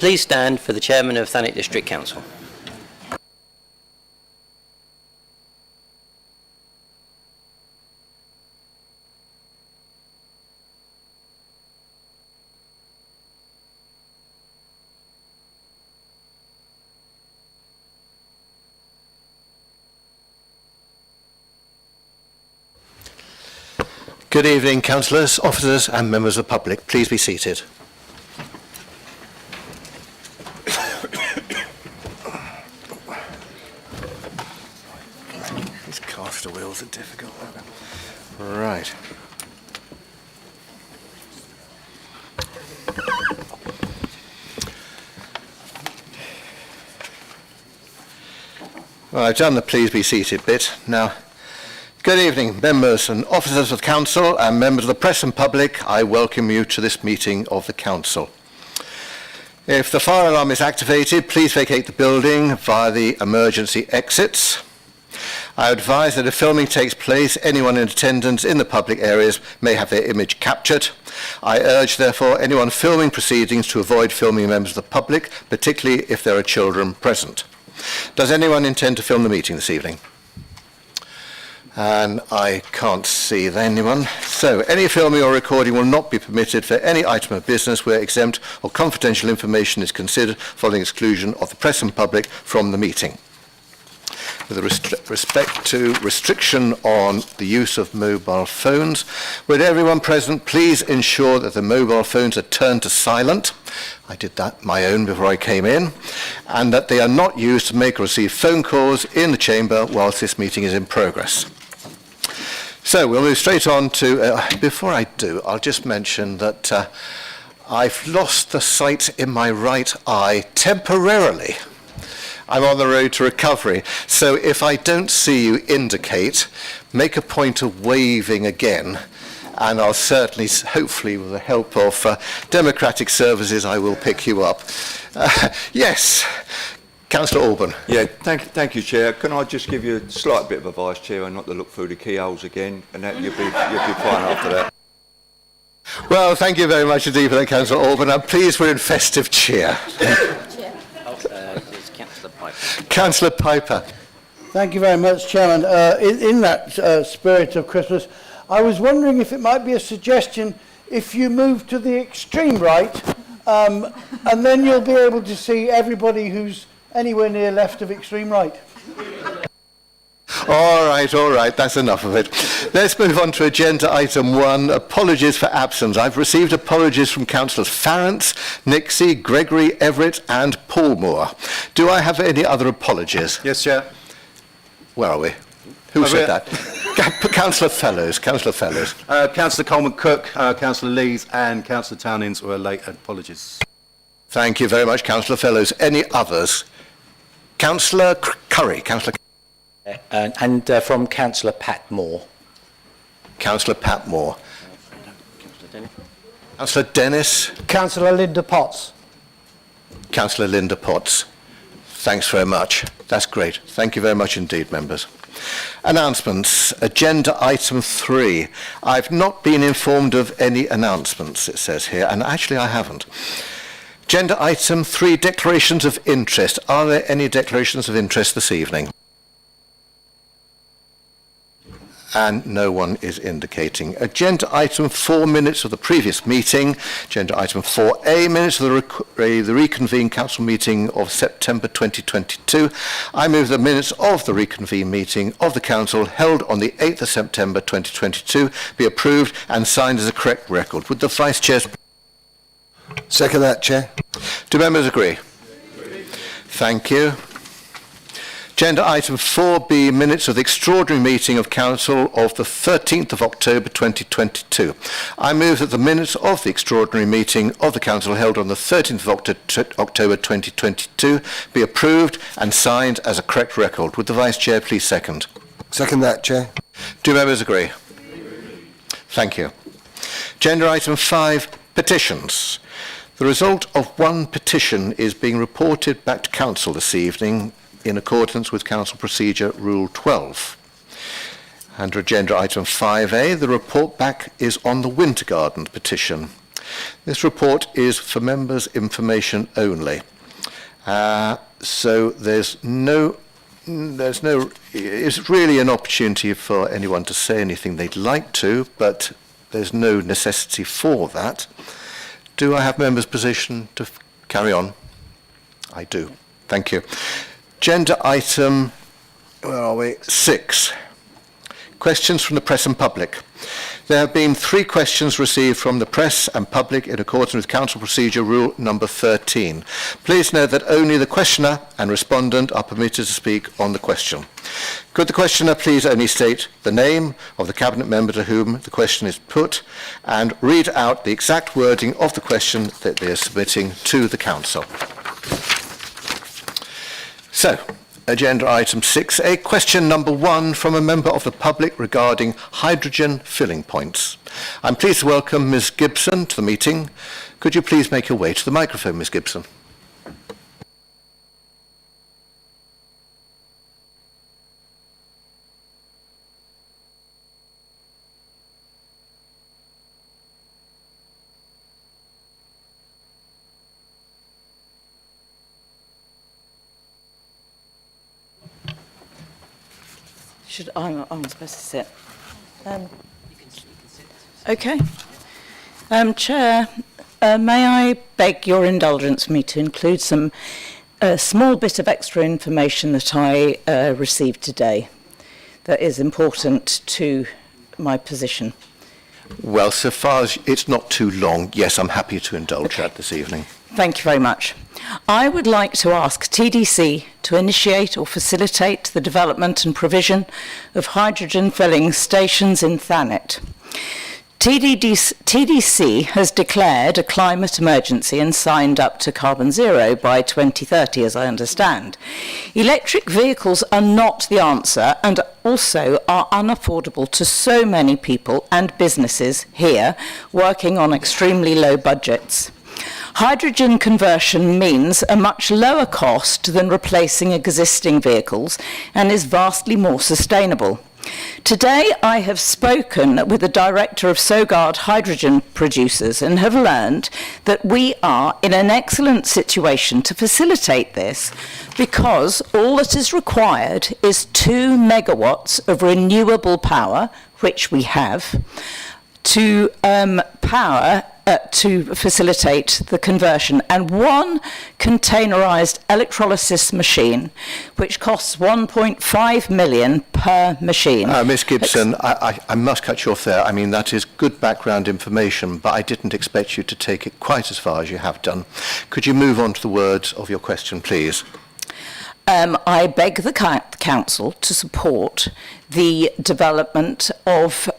Please stand for the Chairman of Thanet District Council. Good evening, councillors, officers and members of the public. Please be seated. These caster wheels are difficult. Right. Well, I've done the please be seated bit. Now, good evening, members and officers of the Council and members of the press and public. I welcome you to this meeting of the Council. If the fire alarm is activated, please vacate the building via the emergency exits. I advise that if filming takes place, anyone in attendance in the public areas may have their image captured. I urge, therefore, anyone filming proceedings to avoid filming members of the public, particularly if there are children present. Does anyone intend to film the meeting this evening? And I can't see anyone. So any filming or recording will not be permitted for any item of business where exempt or confidential information is considered following exclusion of the press and public from the meeting. With respect to restriction on the use of mobile phones, would everyone present please ensure that the mobile phones are turned to silent? I did that my own before I came in, and that they are not used to make or receive phone calls in the chamber whilst this meeting is in progress. So we'll move straight on to, before I do, I'll just mention that I've lost the sight in my right eye temporarily. I'm on the road to recovery, so if I don't see you indicate, make a point of waving again, and I'll certainly, hopefully with the help of democratic services, I will pick you up. Yes. Councillor Alban. Yeah, thank you, Chair. Can I just give you a slight bit of advice, Chair, and not to look through the keyholes again, and that you'll be fine after that. Well, thank you very much indeed for that, Councillor Alban. I'm pleased we're in festive cheer. Councillor Piper. Councillor Piper. Thank you very much, Chairman. In that spirit of Christmas, I was wondering if it might be a suggestion if you move to the extreme right, and then you'll be able to see everybody who's anywhere near left of extreme right. All right, that's enough of it. Let's move on to agenda item 1, apologies for absence. I've received apologies from Councillors Farrance, Nixie, Gregory, Everett and Paul Moore. Do I have any other apologies? Yes, Chair. Where are we? Who said that? Councillor Fellows. Councillor Coleman-Cook, Councillor Lees and Councillor Townends were late. Apologies. Thank you very much, Councillor Fellows. Any others? Councillor Curry. And from Councillor Pat Moore. Councillor Pat Moore. Councillor Dennis. Councillor Linda Potts. Councillor Linda Potts. Thanks very much. That's great. Thank you very much indeed, members. Announcements. Agenda item 3. I've not been informed of any announcements, it says here, and actually I haven't. Agenda item 3, declarations of interest. Are there any declarations of interest this evening? And no one is indicating. Agenda item 4, minutes of the previous meeting. Agenda item 4A, minutes of the reconvened council meeting of September 2022. I move the minutes of the reconvened meeting of the council held on the 8th of September 2022 be approved and signed as a correct record. Would the Vice Chair... Second that, Chair. Do members agree? Thank you. Agenda item 4B, minutes of the extraordinary meeting of Council of the 13th of October 2022. I move that the minutes of the extraordinary meeting of the Council held on the 13th of October 2022 be approved and signed as a correct record. Would the Vice Chair please second? Second that, Chair. Do members agree? Thank you. Agenda item 5, petitions. The result of one petition is being reported back to Council this evening in accordance with Council Procedure Rule 12. Under agenda item 5A, the report back is on the Winter Gardens petition. This report is for members' information only. So it's really an opportunity for anyone to say anything they'd like to, but there's no necessity for that. Do I have members' position to carry on? I do. Thank you. Agenda item, where are we? 6. Questions from the press and public. There have been 3 questions received from the press and public in accordance with Council Procedure Rule number 13. Please note that only the questioner and respondent are permitted to speak on the question. Could the questioner please only state the name of the Cabinet member to whom the question is put and read out the exact wording of the question that they are submitting to the Council. So, agenda item 6A, question number 1 from a member of the public regarding hydrogen filling points. I'm pleased to welcome Ms. Gibson to the meeting. Could you please make your way to the microphone, Ms. Gibson? I'm supposed to sit. Okay. Chair, may I beg your indulgence for me to include a small bit of extra information that I received today that is important to my position? Well, so far as it's not too long, yes, I'm happy to indulge that this evening. Thank you very much. I would like to ask TDC to initiate or facilitate the development and provision of hydrogen filling stations in Thanet. TDC has declared a climate emergency and signed up to carbon zero by 2030, as I understand. Electric vehicles are not the answer and also are unaffordable to so many people and businesses here working on extremely low budgets. Hydrogen conversion means a much lower cost than replacing existing vehicles and is vastly more sustainable. Today I have spoken with the director of Sogard hydrogen producers and have learned that we are in an excellent situation to facilitate this because all that is required is 2 megawatts of renewable power, which we have, to facilitate the conversion, and 1 containerised electrolysis machine, which costs 1.5 million per machine. Ms. Gibson, I must cut you off there. I mean, that is good background information, but I didn't expect you to take it quite as far as you have done. Could you move on to the words of your question, please? I beg the Council to support the development of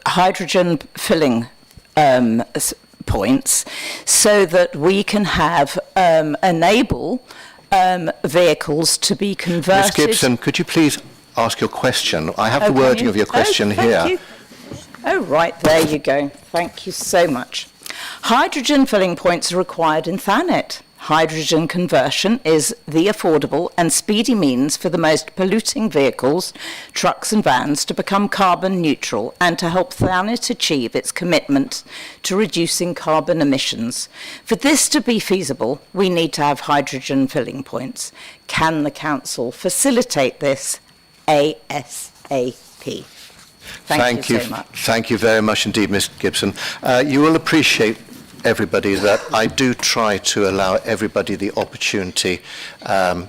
hydrogen filling points so that we can have enable vehicles to be converted. Ms. Gibson, could you please ask your question? I have the wording of your question here. You. Oh, right, there you go. Thank you so much. Hydrogen filling points are required in Thanet. Hydrogen conversion is the affordable and speedy means for the most polluting vehicles, trucks and vans to become carbon neutral and to help Thanet achieve its commitment to reducing carbon emissions. For this to be feasible, we need to have hydrogen filling points. Can the Council facilitate this ASAP? Thank you so much. Thank you very much indeed, Ms. Gibson. You will appreciate, everybody, that I do try to allow everybody the opportunity,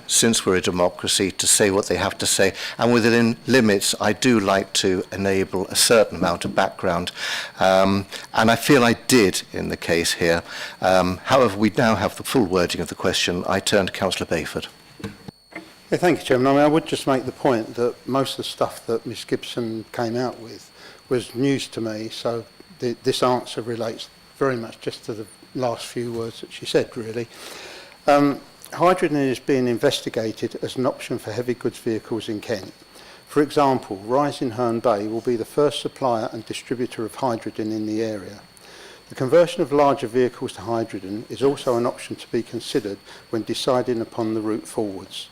since we're a democracy, to say what they have to say, and within limits I do like to enable a certain amount of background, and I feel I did in the case here. However, we now have the full wording of the question. I turn to Councillor Bayford. Yeah, thank you, Chairman. I mean, I would just make the point that most of the stuff that Ms Gibson came out with was news to me, so this answer relates very much just to the last few words that she said, really. Hydrogen is being investigated as an option for heavy goods vehicles in Kent. For example, Rise in Herne Bay will be the first supplier and distributor of hydrogen in the area. The conversion of larger vehicles to hydrogen is also an option to be considered when deciding upon the route forwards.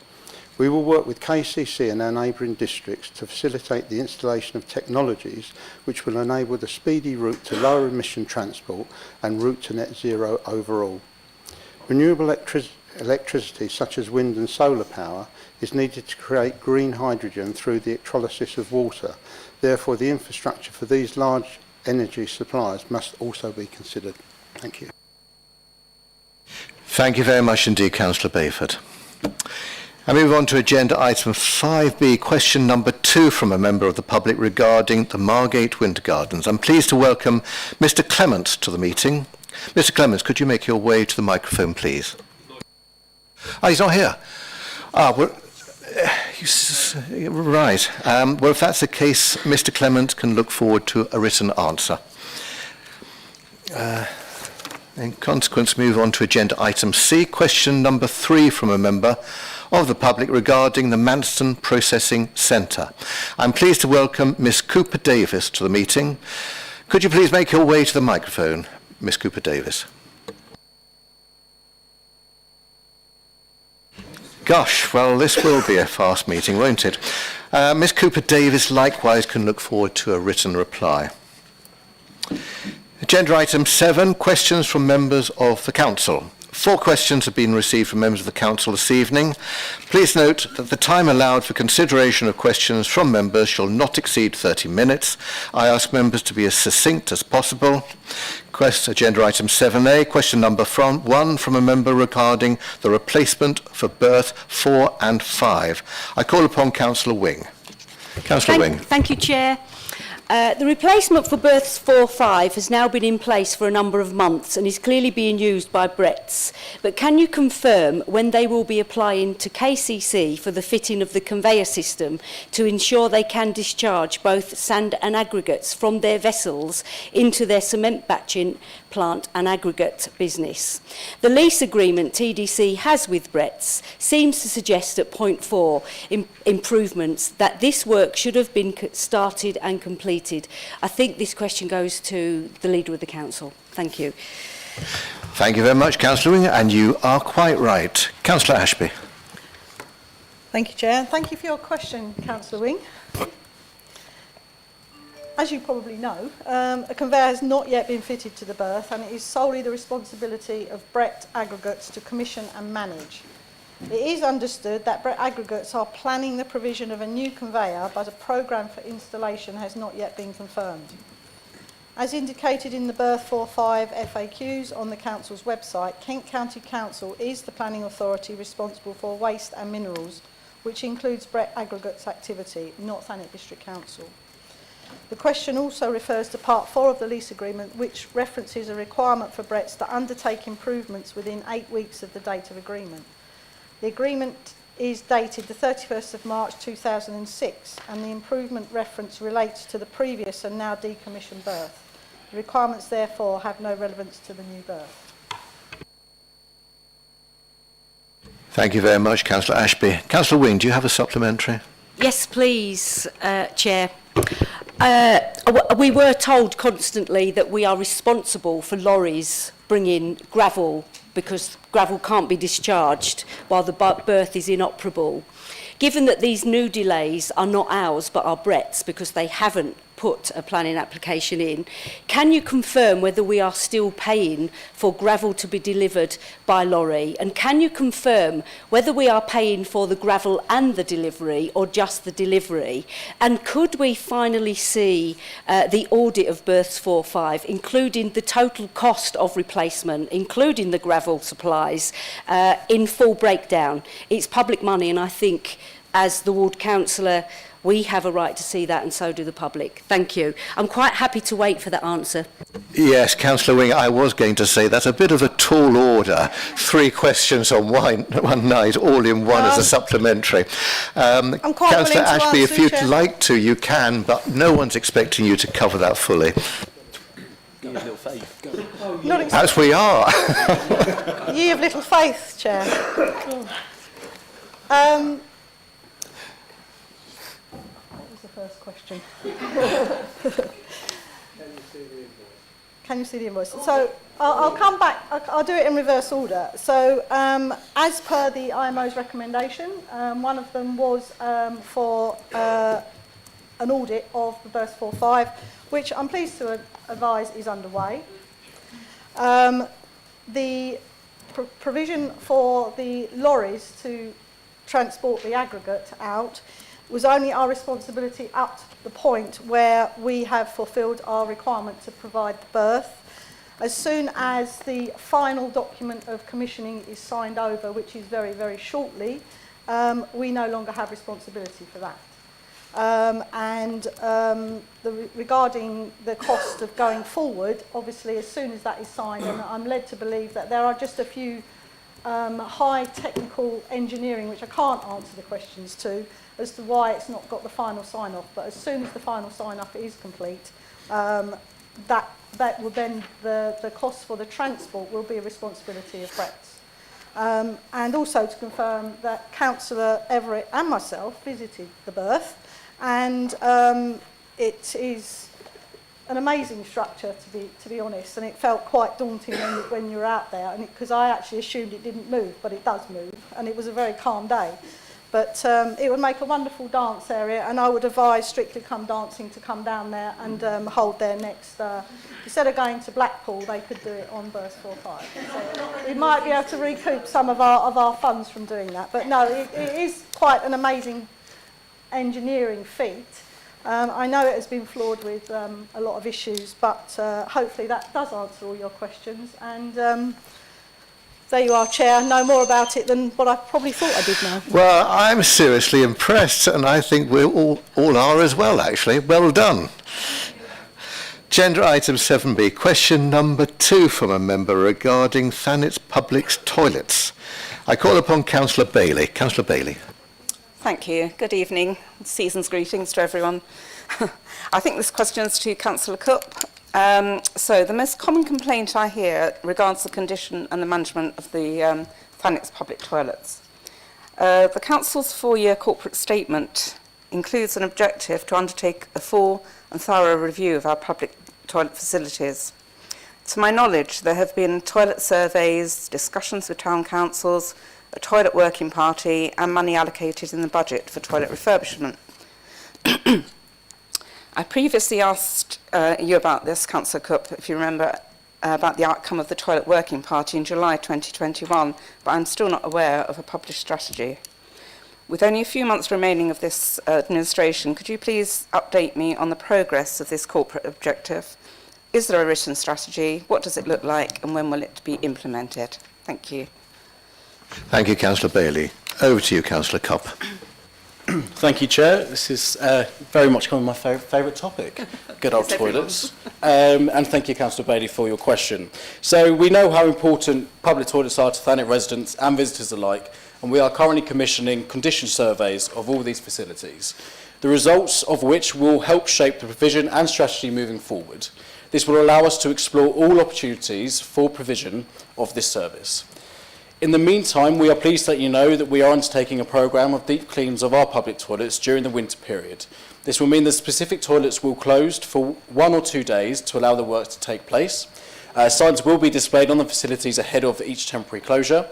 We will work with KCC and our neighbouring districts to facilitate the installation of technologies which will enable the speedy route to lower emission transport and route to net zero overall. Renewable electricity such as wind and solar power is needed to create green hydrogen through the electrolysis of water. Therefore, the infrastructure for these large energy suppliers must also be considered. Thank you. Thank you very much indeed, Councillor Bayford. I move on to agenda item 5B, question number 2 from a member of the public regarding the Margate Winter Gardens. I'm pleased to welcome Mr. Clements to the meeting. Mr. Clements, could you make your way to the microphone, please? He's not here. Right. Well, if that's the case, Mr. Clement can look forward to a written answer. In consequence, move on to agenda item C, question number 3 from a member of the public regarding the Manston Processing Centre. I'm pleased to welcome Miss Cooper Davis to the meeting. Could you please make your way to the microphone, Miss Cooper Davis? Gosh, well, this will be a fast meeting, won't it? Miss Cooper Davis likewise can look forward to a written reply. Agenda item 7, questions from members of the Council. 4 questions have been received from members of the Council this evening. Please note that the time allowed for consideration of questions from members shall not exceed 30 minutes. I ask members to be as succinct as possible. Agenda item 7A, question number 1 from a member regarding the replacement for berth 4 and 5. I call upon Councillor Wing. Councillor Wing. Thank you, Chair. The replacement for berths 4-5 has now been in place for a number of months and is clearly being used by Bretts. But can you confirm when they will be applying to KCC for the fitting of the conveyor system to ensure they can discharge both sand and aggregates from their vessels into their cement batching plant and aggregate business? The lease agreement TDC has with Bretts seems to suggest at point 4 improvements that this work should have been started and completed. I think this question goes to the Leader of the Council. Thank you. Thank you very much, Councillor Wing, and you are quite right. Councillor Ashby. Thank you, Chair. Thank you for your question, Councillor Wing. As you probably know, a conveyor has not yet been fitted to the berth, and it is solely the responsibility of Brett Aggregates to commission and manage. It is understood that Brett Aggregates are planning the provision of a new conveyor, but a programme for installation has not yet been confirmed. As indicated in the berth 4-5 FAQs on the Council's website, Kent County Council is the planning authority responsible for waste and minerals, which includes Brett Aggregates activity, not Thanet District Council. The question also refers to Part 4 of the lease agreement, which references a requirement for Bretts to undertake improvements within 8 weeks of the date of agreement. The agreement is dated the 31st of March 2006, and the improvement reference relates to the previous and now decommissioned berth. The requirements therefore have no relevance to the new berth. Thank you very much, Councillor Ashby. Councillor Wing, do you have a supplementary? Yes, please, Chair. We were told constantly that we are responsible for lorries bringing gravel because gravel can't be discharged while the berth is inoperable. Given that these new delays are not ours but are Brett's because they haven't put a planning application in, can you confirm whether we are still paying for gravel to be delivered by lorry? And can you confirm whether we are paying for the gravel and the delivery or just the delivery? And could we finally see the audit of berths 4-5, including the total cost of replacement, including the gravel supplies, in full breakdown? It's public money, and I think as the ward councillor, we have a right to see that, and so do the public. Thank you. I'm quite happy to wait for that answer. Yes, Councillor Wing, I was going to say that's a bit of a tall order. 3 questions on one night, all in one as a supplementary. Councillor Ashby, if you'd like to, you can, but no one's expecting you to cover that fully. As we are. Ye of little faith, Chair. What was the first question? Can you see the invoice? So I'll come back, I'll do it in reverse order. So as per the IMO's recommendation, one of them was for an audit of the Burst 4.5, which I'm pleased to advise is underway. The provision for the lorries to transport the aggregate out was only our responsibility up to the point where we have fulfilled our requirement to provide the berth. As soon as the final document of commissioning is signed over, which is very, very shortly, we no longer have responsibility for that. Regarding the cost of going forward, obviously as soon as that is signed, and I'm led to believe that there are just a few high technical engineering, which I can't answer the questions to, as to why it's not got the final sign-off, but as soon as the final sign-off is complete, that will then, the cost for the transport will be a responsibility of Brett's. And also to confirm that Councillor Everett and myself visited the berth, and it is an amazing structure, to be honest, and it felt quite daunting when you're out there, because I actually assumed it didn't move, but it does move, and it was a very calm day. But it would make a wonderful dance area, and I would advise Strictly Come Dancing to come down there and hold their next, instead of going to Blackpool, they could do it on Burst 4.5. So we might be able to recoup some of our funds from doing that. But no, it is quite an amazing engineering feat. I know it has been flawed with a lot of issues, but hopefully that does answer all your questions. And there you are, Chair. Know more about it than what I probably thought I did know. Well, I'm seriously impressed, and I think we all are as well, actually. Well done. Agenda item 7B, question number 2 from a member regarding Thanet's public toilets. I call upon Councillor Bailey. Councillor Bailey. Thank you. Good evening. Season's greetings to everyone. I think this question's to Councillor Cupp. So the most common complaint I hear regards the condition and the management of the Thanet's public toilets. The Council's 4-year corporate statement includes an objective to undertake a full and thorough review of our public toilet facilities. To my knowledge, there have been toilet surveys, discussions with town councils, a toilet working party, and money allocated in the budget for toilet refurbishment. I previously asked you about this, Councillor Cupp, if you remember, about the outcome of the toilet working party in July 2021, but I'm still not aware of a published strategy. With only a few months remaining of this administration, could you please update me on the progress of this corporate objective? Is there a written strategy? What does it look like, and when will it be implemented? Thank you. Thank you, Councillor Bailey. Over to you, Councillor Cupp. Thank you, Chair. This is very much my favourite topic, good old toilets. And thank you, Councillor Bailey, for your question. So we know how important public toilets are to Thanet residents and visitors alike, and we are currently commissioning condition surveys of all these facilities, the results of which will help shape the provision and strategy moving forward. This will allow us to explore all opportunities for provision of this service. In the meantime, we are pleased to let you know that we are undertaking a programme of deep cleans of our public toilets during the winter period. This will mean that specific toilets will close for 1 or 2 days to allow the work to take place. Signs will be displayed on the facilities ahead of each temporary closure.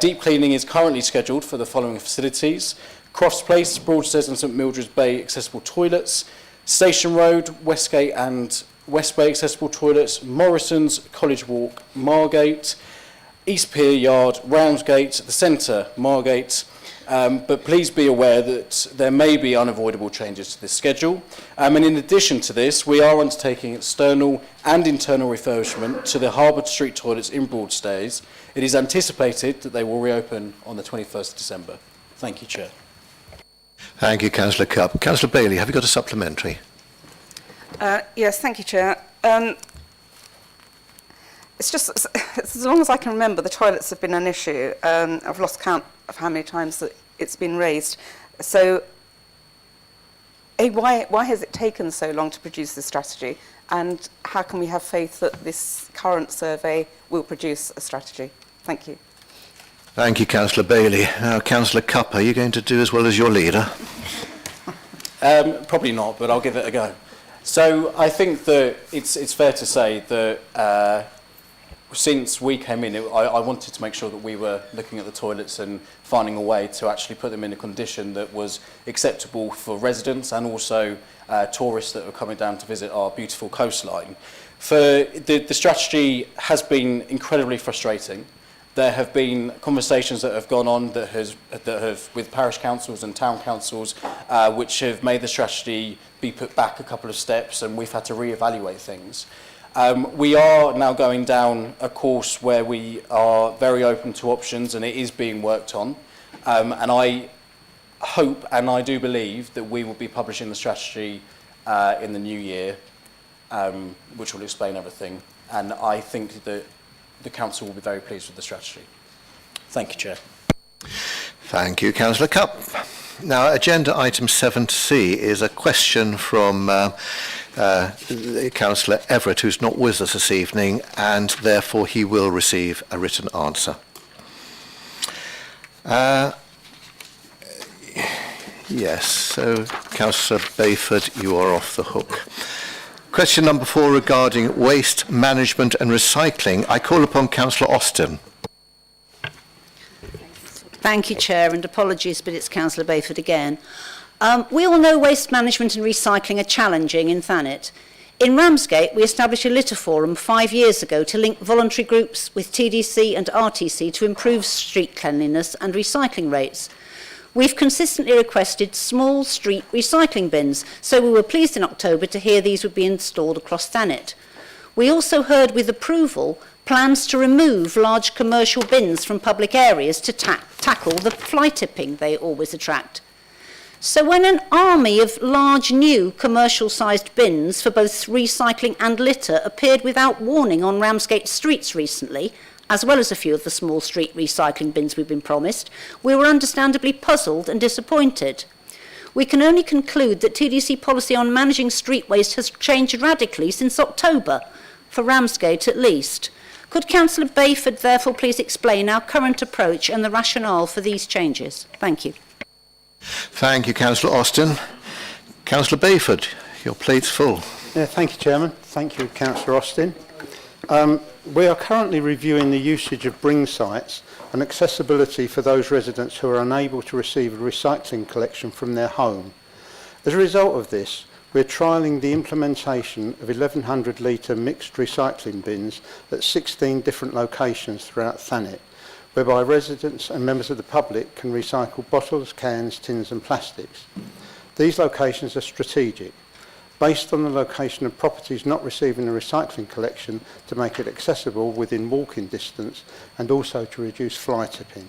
Deep cleaning is currently scheduled for the following facilities: Crofts Place, Broadstairs and St Mildred's Bay accessible toilets, Station Road, Westgate and West Bay accessible toilets, Morrison's, College Walk, Margate, East Pier Yard, Ramsgate, the Centre, Margate, but please be aware that there may be unavoidable changes to this schedule. And in addition to this, we are undertaking external and internal refurbishment to the Harbour Street toilets in Broadstairs. It is anticipated that they will reopen on the 21st of December. Thank you, Chair. Thank you, Councillor Cupp. Councillor Bailey, have you got a supplementary? Yes, thank you, Chair. It's just, as long as I can remember, the toilets have been an issue. I've lost count of how many times that it's been raised. So, why has it taken so long to produce this strategy? And how can we have faith that this current survey will produce a strategy? Thank you. Thank you, Councillor Bailey. Now, Councillor Cupp, are you going to do as well as your leader? Probably not, but I'll give it a go. So I think that it's fair to say that since we came in, I wanted to make sure that we were looking at the toilets and finding a way to actually put them in a condition that was acceptable for residents and also tourists that are coming down to visit our beautiful coastline. The strategy has been incredibly frustrating. There have been conversations that have gone on that have with parish councils and town councils, which have made the strategy be put back a couple of steps, and we've had to reevaluate things. We are now going down a course where we are very open to options, and it is being worked on. And I hope and I do believe that we will be publishing the strategy in the new year, which will explain everything. And I think that the council will be very pleased with the strategy. Thank you, Chair. Thank you, Councillor Cupp. Now, agenda item 7C is a question from Councillor Everett, who's not with us this evening, and therefore he will receive a written answer. Yes, so Councillor Bayford, you are off the hook. Question number 4 regarding waste management and recycling. I call upon Councillor Austin. Thank you, Chair, and apologies, but it's Councillor Bayford again. We all know waste management and recycling are challenging in Thanet. In Ramsgate, we established a litter forum 5 years ago to link voluntary groups with TDC and RTC to improve street cleanliness and recycling rates. We've consistently requested small street recycling bins, so we were pleased in October to hear these would be installed across Thanet. We also heard with approval plans to remove large commercial bins from public areas to tackle the fly tipping they always attract. So when an army of large new commercial-sized bins for both recycling and litter appeared without warning on Ramsgate streets recently, as well as a few of the small street recycling bins we've been promised, we were understandably puzzled and disappointed. We can only conclude that TDC policy on managing street waste has changed radically since October, for Ramsgate at least. Could Councillor Bayford therefore please explain our current approach and the rationale for these changes? Thank you. Thank you, Councillor Austin. Councillor Bayford, your plate's full. Yeah, thank you, Chairman. Thank you, Councillor Austin. We are currently reviewing the usage of bring sites and accessibility for those residents who are unable to receive a recycling collection from their home. As a result of this, we're trialling the implementation of 1,100 litre mixed recycling bins at 16 different locations throughout Thanet, whereby residents and members of the public can recycle bottles, cans, tins and plastics. These locations are strategic, based on the location of properties not receiving a recycling collection to make it accessible within walking distance and also to reduce fly tipping.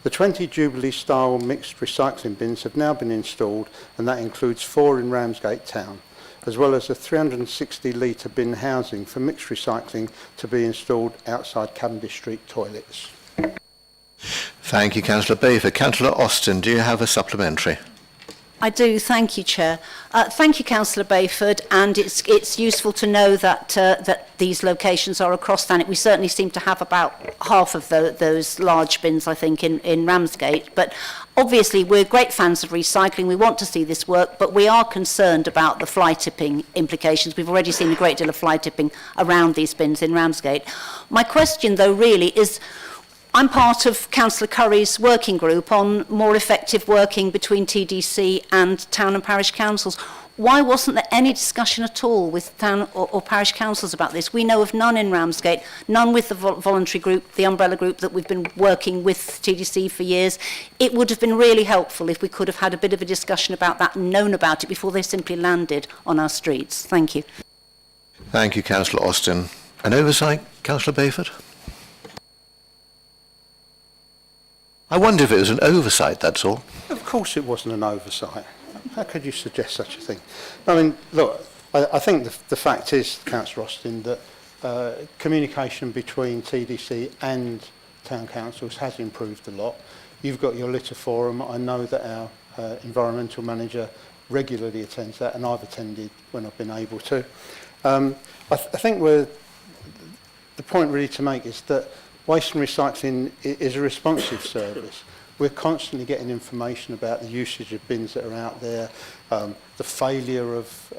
The 20 Jubilee-style mixed recycling bins have now been installed, and that includes 4 in Ramsgate Town, as well as a 360 litre bin housing for mixed recycling to be installed outside Cavendish Street toilets. Thank you, Councillor Bayford. Councillor Austin, do you have a supplementary? I do, thank you, Chair. Thank you, Councillor Bayford, and it's useful to know that that these locations are across Thanet. We certainly seem to have about half of those large bins, I think, in Ramsgate. But obviously, we're great fans of recycling. We want to see this work, but we are concerned about the fly tipping implications. We've already seen a great deal of fly tipping around these bins in Ramsgate. My question, though, really is, I'm part of Councillor Curry's working group on more effective working between TDC and town and parish councils. Why wasn't there any discussion at all with town or parish councils about this? We know of none in Ramsgate, none with the voluntary group, the umbrella group that we've been working with TDC for years. It would have been really helpful if we could have had a bit of a discussion about that and known about it before they simply landed on our streets. Thank you. Thank you, Councillor Austin. An oversight, Councillor Bayford? I wonder if it was an oversight, that's all. Of course it wasn't an oversight. How could you suggest such a thing? I mean, look, I think the fact is, Councillor Austin, that communication between TDC and town councils has improved a lot. You've got your litter forum. I know that our environmental manager regularly attends that, and I've attended when I've been able to. I think the point really to make is that waste and recycling is a responsive service. we're constantly getting information about the usage of bins that are out there, the failure of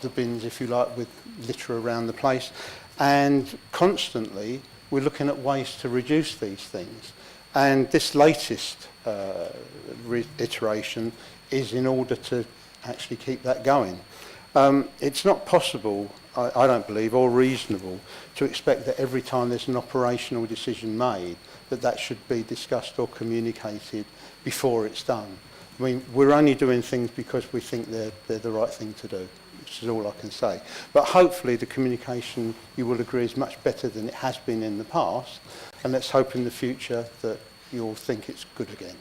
the bins, if you like, with litter around the place. And constantly, we're looking at ways to reduce these things. And this latest iteration is in order to actually keep that going. It's not possible, I don't believe, or reasonable to expect that every time there's an operational decision made, that should be discussed or communicated before it's done. I mean, we're only doing things because we think they're the right thing to do, which is all I can say. But hopefully the communication, you will agree, is much better than it has been in the past, and let's hope in the future that you'll think it's good again.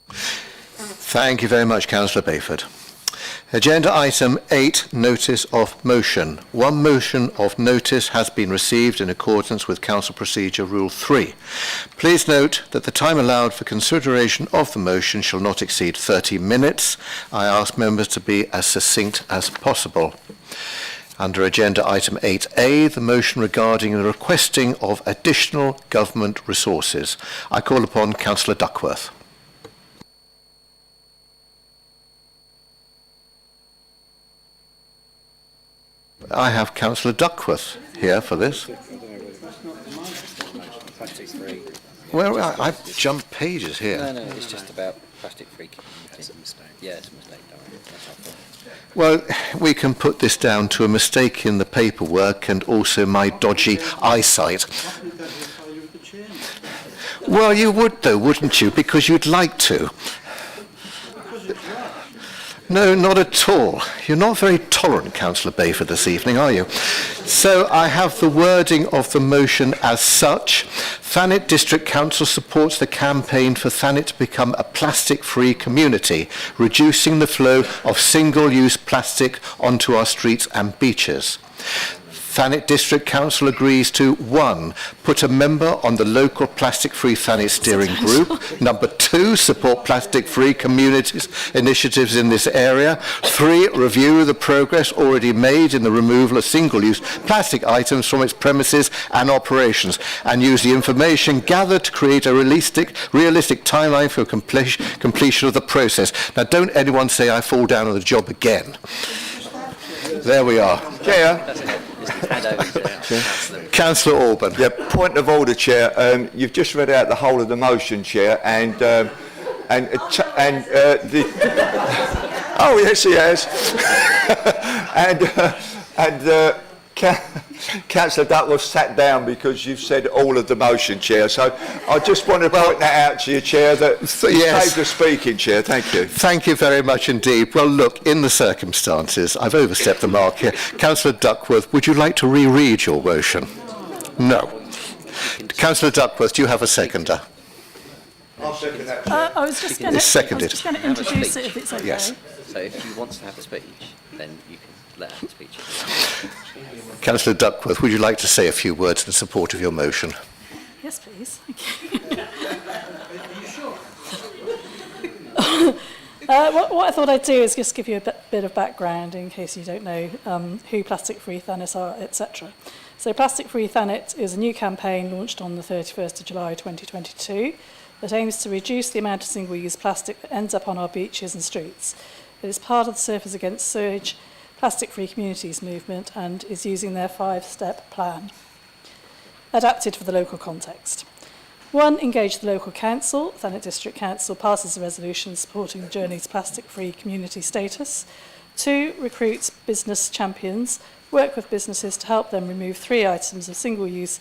Thank you very much, Councillor Bayford. Agenda item 8, notice of motion. One motion of notice has been received in accordance with Council Procedure Rule 3. Please note that the time allowed for consideration of the motion shall not exceed 30 minutes. I ask members to be as succinct as possible. Under agenda item 8A, the motion regarding the requesting of additional government resources. I call upon Councillor Duckworth. I have Councillor Duckworth here for this. Well, I've jumped pages here. No, it's just about plastic-free community. It's a mistake. Yeah, it's a mistake, that's our fault. Well, we can put this down to a mistake in the paperwork and also my dodgy eyesight. Well, you would though, wouldn't you? Because you'd like to. No, not at all. You're not very tolerant, Councillor Bayford, this evening, are you? So I have the wording of the motion as such. Thanet District Council supports the campaign for Thanet to become a plastic-free community, reducing the flow of single-use plastic onto our streets and beaches. Thanet District Council agrees to 1. Put a member on the local plastic-free Thanet steering group. Number 2. Support plastic-free communities initiatives in this area. 3. Review the progress already made in the removal of single-use plastic items from its premises and operations, and use the information gathered to create a realistic timeline for completion of the process. Now, don't anyone say I fall down on the job again. There we are. Chair. Councillor Alban. Yeah, point of order, Chair. You've just read out the whole of the motion, Chair, and the. Oh yes, he has. Councillor Duckworth sat down because you've said all of the motion, Chair. So I just want to point that out to you, Chair, that yes. saved the speaking, Chair. Thank you. Thank you very much indeed. Well, look, in the circumstances, I've overstepped the mark here. Councillor Duckworth, would you like to reread your motion? No. Councillor Duckworth, do you have a seconder? I'll second that, Chair. I was just going to introduce it if it's okay. Yes. So if he wants to have a speech, then you can let her speech. Councillor Duckworth, would you like to say a few words in support of your motion? Yes, please. Thank you. What I thought I'd do is just give you a bit of background in case you don't know who Plastic Free Thanet are, etc. So Plastic Free Thanet is a new campaign launched on the 31st of July 2022 that aims to reduce the amount of single-use plastic that ends up on our beaches and streets. It is part of the Surfers Against Sewage Plastic-Free Communities movement and is using their 5-step plan, adapted for the local context. 1. Engage the local council. Thanet District Council passes a resolution supporting the journey to plastic-free community status. 2. Recruit business champions. Work with businesses to help them remove 3 items of single-use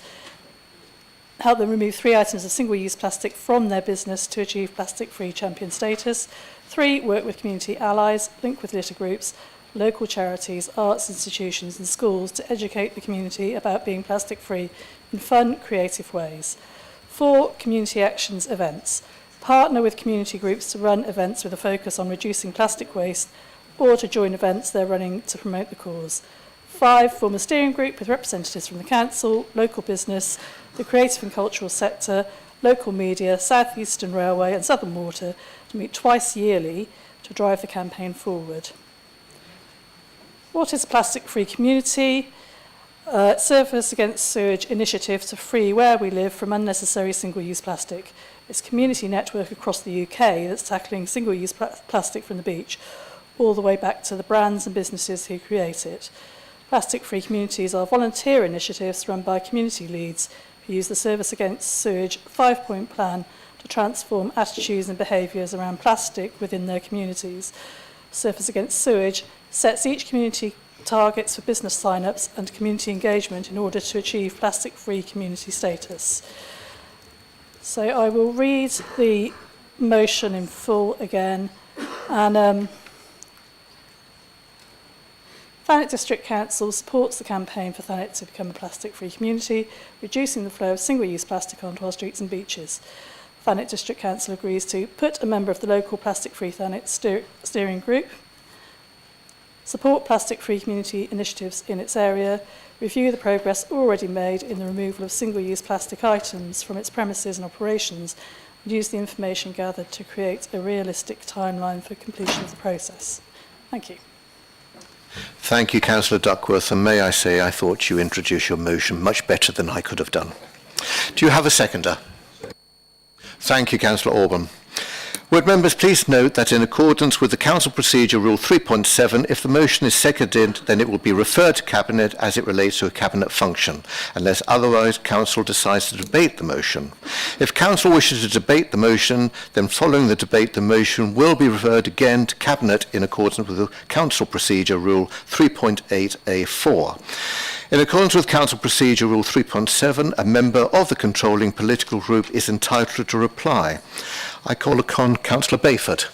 plastic from their business to achieve plastic-free champion status. 3. Work with community allies, link with litter groups, local charities, arts institutions and schools to educate the community about being plastic-free in fun, creative ways. 4. Community actions events. Partner with community groups to run events with a focus on reducing plastic waste or to join events they're running to promote the cause. 5. Form a steering group with representatives from the council, local business, the creative and cultural sector, local media, South Eastern Railway and Southern Water to meet twice yearly to drive the campaign forward. What is a plastic-free community? Surfers Against Sewage initiative to free where we live from unnecessary single-use plastic. It's a community network across the UK that's tackling single-use plastic from the beach, all the way back to the brands and businesses who create it. Plastic-free communities are volunteer initiatives run by community leads who use the Service Against Sewage 5-point plan to transform attitudes and behaviours around plastic within their communities. Service Against Sewage sets each community targets for business sign-ups and community engagement in order to achieve plastic-free community status. So I will read the motion in full again. And Thanet District Council supports the campaign for Thanet to become a plastic-free community, reducing the flow of single-use plastic onto our streets and beaches. Thanet District Council agrees to put a member of the local plastic-free Thanet steering group, support plastic-free community initiatives in its area, review the progress already made in the removal of single-use plastic items from its premises and operations, and use the information gathered to create a realistic timeline for completion of the process. Thank you. Thank you, Councillor Duckworth, and may I say I thought you introduced your motion much better than I could have done. Do you have a seconder? Thank you, Councillor Orban. Would members please note that in accordance with the Council Procedure Rule 3.7, if the motion is seconded, then it will be referred to Cabinet as it relates to a Cabinet function, unless otherwise Council decides to debate the motion. If Council wishes to debate the motion, then following the debate, the motion will be referred again to Cabinet in accordance with the Council Procedure Rule 3.8A4. In accordance with Council Procedure Rule 3.7, a member of the controlling political group is entitled to reply. I call upon Councillor Bayford.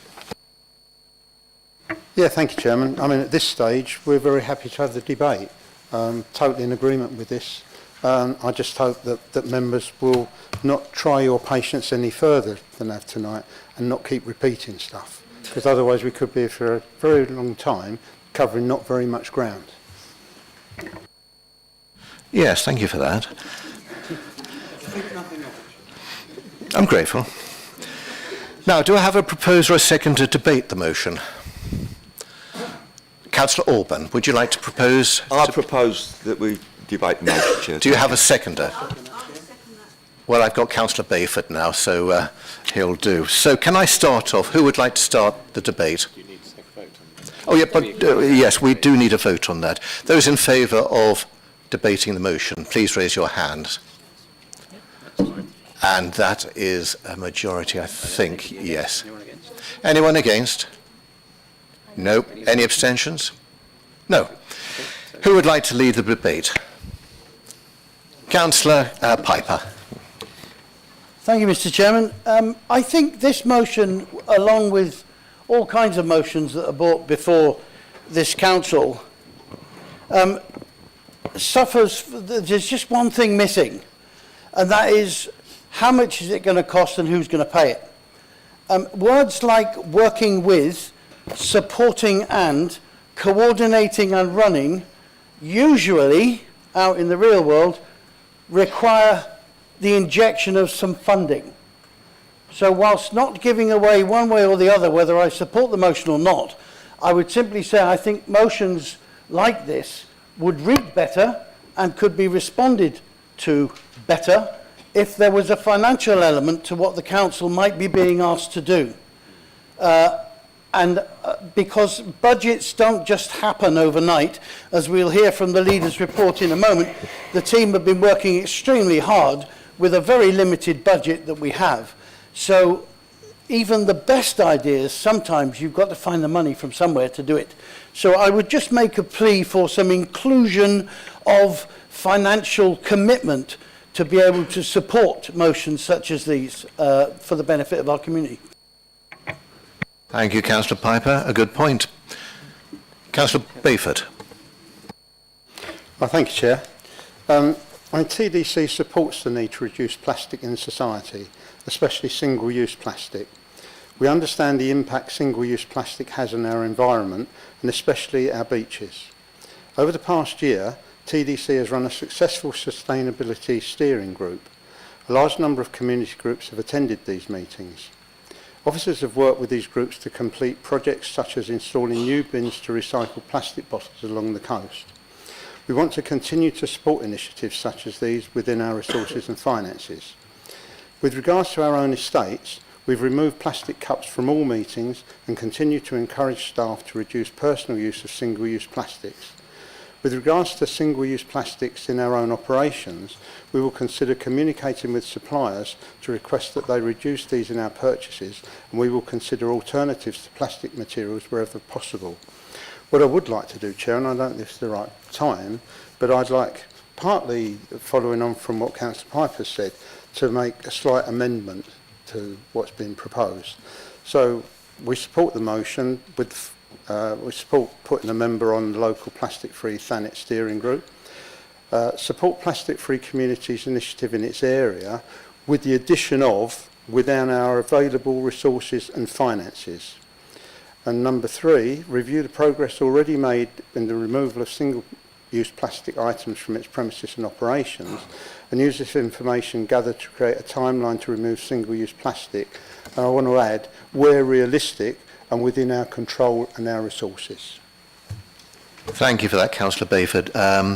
Yeah, thank you, Chairman. I mean, at this stage, we're very happy to have the debate. Totally in agreement with this. I just hope that members will not try your patience any further than have tonight and not keep repeating stuff, because otherwise we could be here for a very long time covering not very much ground. Yes, thank you for that. I'm grateful. Now, do I have a proposer or a second to debate the motion? Councillor Orban, would you like to propose? I propose that we debate the motion, Chair. Do you have a seconder? Well, I've got Councillor Bayford now, so he'll do. So can I start off? Who would like to start the debate? Oh, yeah, but yes, we do need a vote on that. Those in favour of debating the motion, please raise your hands. And that is a majority, I think, yes. Anyone against? No. Any abstentions? No. Who would like to lead the debate? Councillor Piper. Thank you, Mr. Chairman. I think this motion, along with all kinds of motions that are brought before this council, suffers. There's just one thing missing, and that is how much is it going to cost and who's going to pay it. Words like working with, supporting and, coordinating and running, usually, out in the real world, require the injection of some funding. So whilst not giving away one way or the other whether I support the motion or not, I would simply say I think motions like this would read better and could be responded to better if there was a financial element to what the council might be being asked to do. Because budgets don't just happen overnight, as we'll hear from the leader's report in a moment, the team have been working extremely hard with a very limited budget that we have. So even the best ideas, sometimes you've got to find the money from somewhere to do it. So I would just make a plea for some inclusion of financial commitment to be able to support motions such as these for the benefit of our community. Thank you, Councillor Piper. A good point. Councillor Bayford. Well, thank you, Chair. TDC supports the need to reduce plastic in society, especially single-use plastic. We understand the impact single-use plastic has on our environment and especially our beaches. Over the past year, TDC has run a successful sustainability steering group. A large number of community groups have attended these meetings. Officers have worked with these groups to complete projects such as installing new bins to recycle plastic bottles along the coast. We want to continue to support initiatives such as these within our resources and finances. With regards to our own estates, we've removed plastic cups from all meetings and continue to encourage staff to reduce personal use of single-use plastics. With regards to single-use plastics in our own operations, we will consider communicating with suppliers to request that they reduce these in our purchases, and we will consider alternatives to plastic materials wherever possible. What I would like to do, Chair, and I don't know if it's the right time, but I'd like, partly following on from what Councillor Piper said, to make a slight amendment to what's been proposed. So we support the motion with we support putting a member on the local plastic-free Thanet steering group. Support plastic-free communities initiative in its area with the addition of within our available resources and finances. And number 3, review the progress already made in the removal of single-use plastic items from its premises and operations, and use this information gathered to create a timeline to remove single-use plastic. And I want to add, where realistic and within our control and our resources. Thank you for that, Councillor Bayford.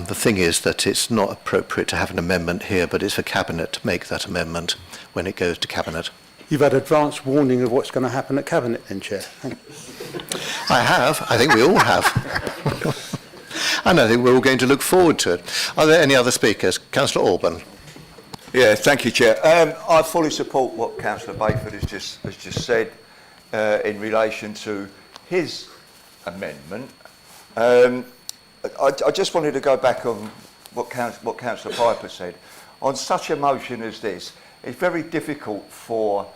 The thing is that it's not appropriate to have an amendment here, but it's for Cabinet to make that amendment when it goes to Cabinet. You've had advance warning of what's going to happen at Cabinet then, Chair. I have. I think we all have. And I think we're all going to look forward to it. Are there any other speakers? Councillor Alban. Yeah, thank you, Chair. I fully support what Councillor Bayford has just said in relation to his amendment. I just wanted to go back on what Councillor Piper said. On such a motion as this, it's very difficult for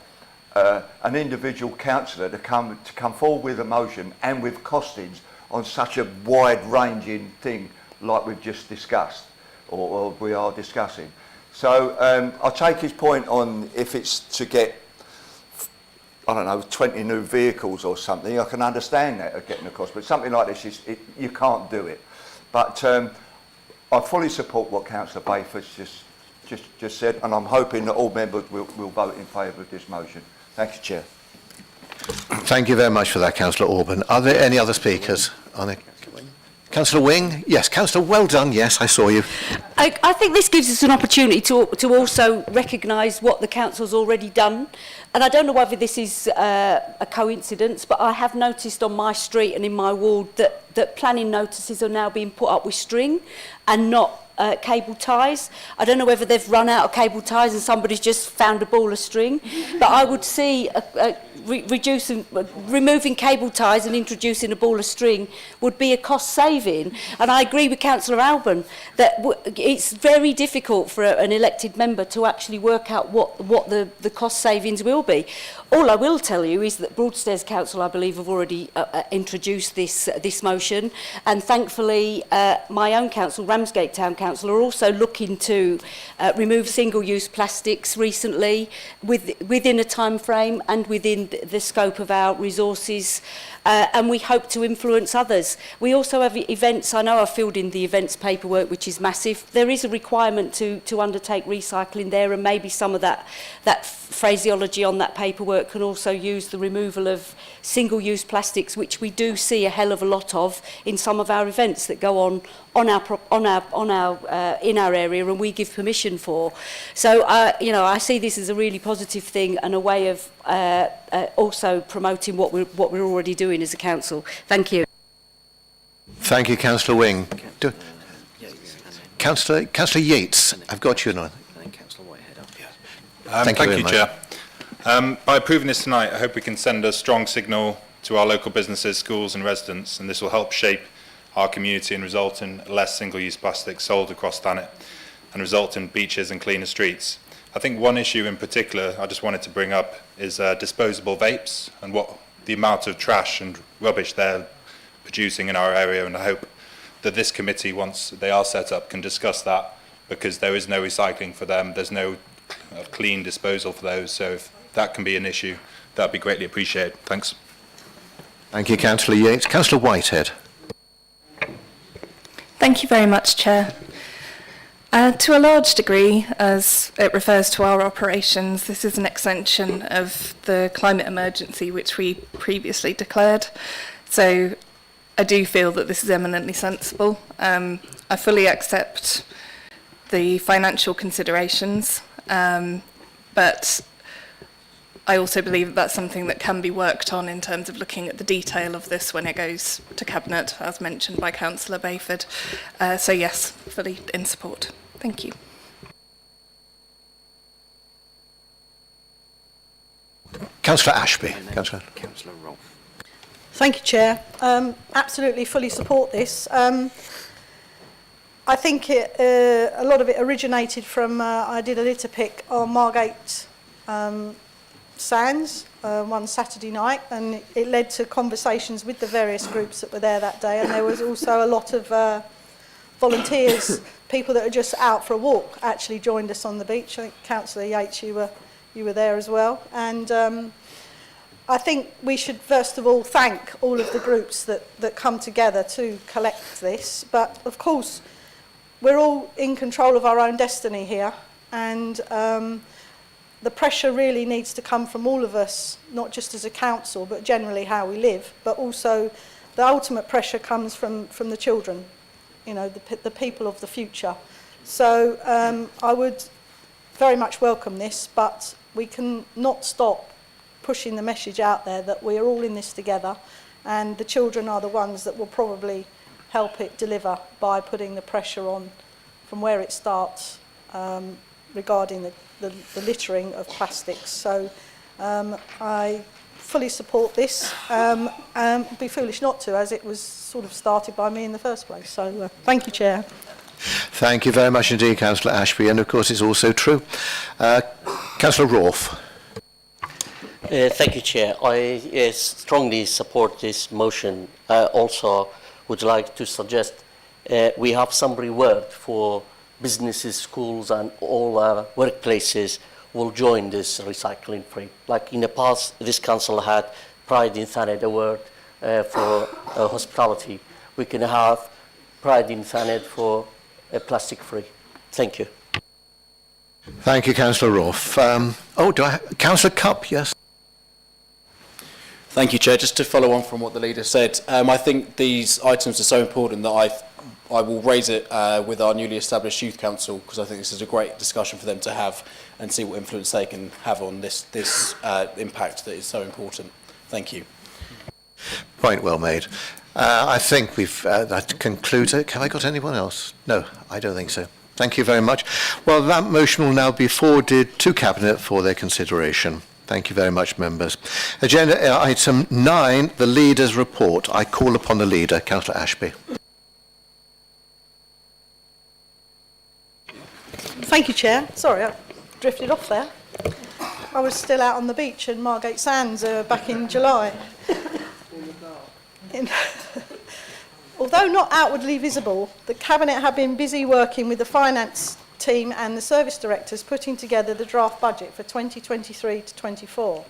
an individual councillor to come forward with a motion and with costings on such a wide-ranging thing like we've just discussed, or we are discussing. So I'll take his point on if it's to get, I don't know, 20 new vehicles or something. I can understand that of getting the cost, but something like this, you can't do it. But I fully support what Councillor Bayford's just said, and I'm hoping that all members will vote in favour of this motion. Thank you, Chair. Thank you very much for that, Councillor Alban. Are there any other speakers? Councillor Wing? Yes, Councillor, well done. Yes, I saw you. I think this gives us an opportunity to also recognise what the council's already done. And I don't know whether this is a coincidence, but I have noticed on my street and in my ward that planning notices are now being put up with string and not cable ties. I don't know whether they've run out of cable ties and somebody's just found a ball of string, but I would see removing cable ties and introducing a ball of string would be a cost saving. And I agree with Councillor Alban that it's very difficult for an elected member to actually work out what the cost savings will be. All I will tell you is that Broadstairs Council, I believe, have already introduced this motion, and thankfully my own council, Ramsgate Town Council, are also looking to remove single-use plastics recently within a time frame and within the scope of our resources, and we hope to influence others. We also have events. I know I've filled in the events paperwork, which is massive. There is a requirement to undertake recycling there, and maybe some of that phraseology on that paperwork can also use the removal of single-use plastics, which we do see a hell of a lot of in some of our events that go on in our area, and we give permission for. So I see this as a really positive thing and a way of also promoting what we're already doing as a council. Thank you. Thank you, Councillor Wing. Councillor Yates, I've got you now. Thank you, Chair. By approving this tonight, I hope we can send a strong signal to our local businesses, schools and residents, and this will help shape our community and result in less single-use plastic sold across Thanet and result in beaches and cleaner streets. I think one issue in particular I just wanted to bring up is disposable vapes and what the amount of trash and rubbish they're producing in our area, and I hope that this committee, once they are set up, can discuss that, because there is no recycling for them, there's no clean disposal for those, so if that can be an issue, that would be greatly appreciated. Thanks. Thank you, Councillor Yates. Councillor Whitehead. Thank you very much, Chair. To a large degree, as it refers to our operations, this is an extension of the climate emergency which we previously declared. So I do feel that this is eminently sensible. I fully accept the financial considerations, but I also believe that that's something that can be worked on in terms of looking at the detail of this when it goes to Cabinet, as mentioned by Councillor Bayford. So yes, fully in support. Thank you. Councillor Ashby. Councillor Roll. Thank you, Chair. Absolutely fully support this. I think a lot of it originated from, I did a litter pick on Margate Sands one Saturday night, and it led to conversations with the various groups that were there that day, and there was also a lot of volunteers, people that are just out for a walk, actually joined us on the beach. I think Councillor Yates, you were there as well, and I think we should first of all thank all of the groups that come together to collect this, but of course we're all in control of our own destiny here, and the pressure really needs to come from all of us, not just as a council, but generally how we live, but also the ultimate pressure comes from the children, you know, the people of the future. So I would very much welcome this, but we can not stop pushing the message out there that we're all in this together, and the children are the ones that will probably help it deliver by putting the pressure on from where it starts regarding the littering of plastics. So I fully support this. Be foolish not to, as it was sort of started by me in the first place. So thank you, Chair. Thank you very much indeed, Councillor Ashby, and of course it's also true. Councillor Rourke. Thank you, Chair. I strongly support this motion. Also would like to suggest we have some reward for businesses, schools and all our workplaces will join this recycling free. Like in the past, this council had Pride in Thanet award for hospitality. We can have Pride in Thanet for plastic free. Thank you. Thank you, Councillor Rourke. Councillor Cupp, yes. Thank you, Chair. Just to follow on from what the leader said, I think these items are so important that I will raise it with our newly established Youth Council, because I think this is a great discussion for them to have and see what influence they can have on this impact that is so important. Thank you. Point well made. I think that concludes it. Have I got anyone else? No, I don't think so. Thank you very much. Well, that motion will now be forwarded to Cabinet for their consideration. Thank you very much, members. Agenda item 9, the Leader's Report. I call upon the Leader, Councillor Ashby. Thank you, Chair. Sorry, I drifted off there. I was still out on the beach in Margate Sands back in July. Although not outwardly visible, the Cabinet have been busy working with the finance team and the service directors putting together the draft budget for 2023 to 24.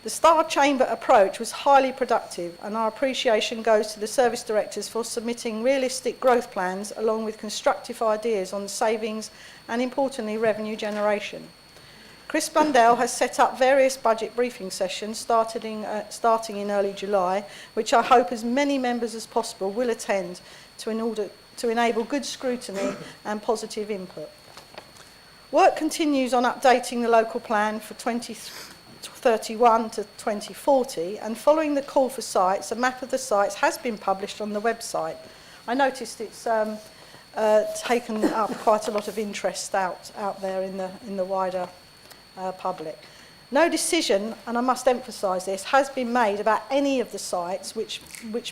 The Star Chamber approach was highly productive, and our appreciation goes to the service directors for submitting realistic growth plans along with constructive ideas on savings and, importantly, revenue generation. Chris Blundell has set up various budget briefing sessions starting in early July, which I hope as many members as possible will attend to enable good scrutiny and positive input. Work continues on updating the local plan for 2031 to 2040, and following the call for sites, a map of the sites has been published on the website. I noticed it's taken up quite a lot of interest out there in the wider public. No decision, and I must emphasise this, has been made about any of the sites which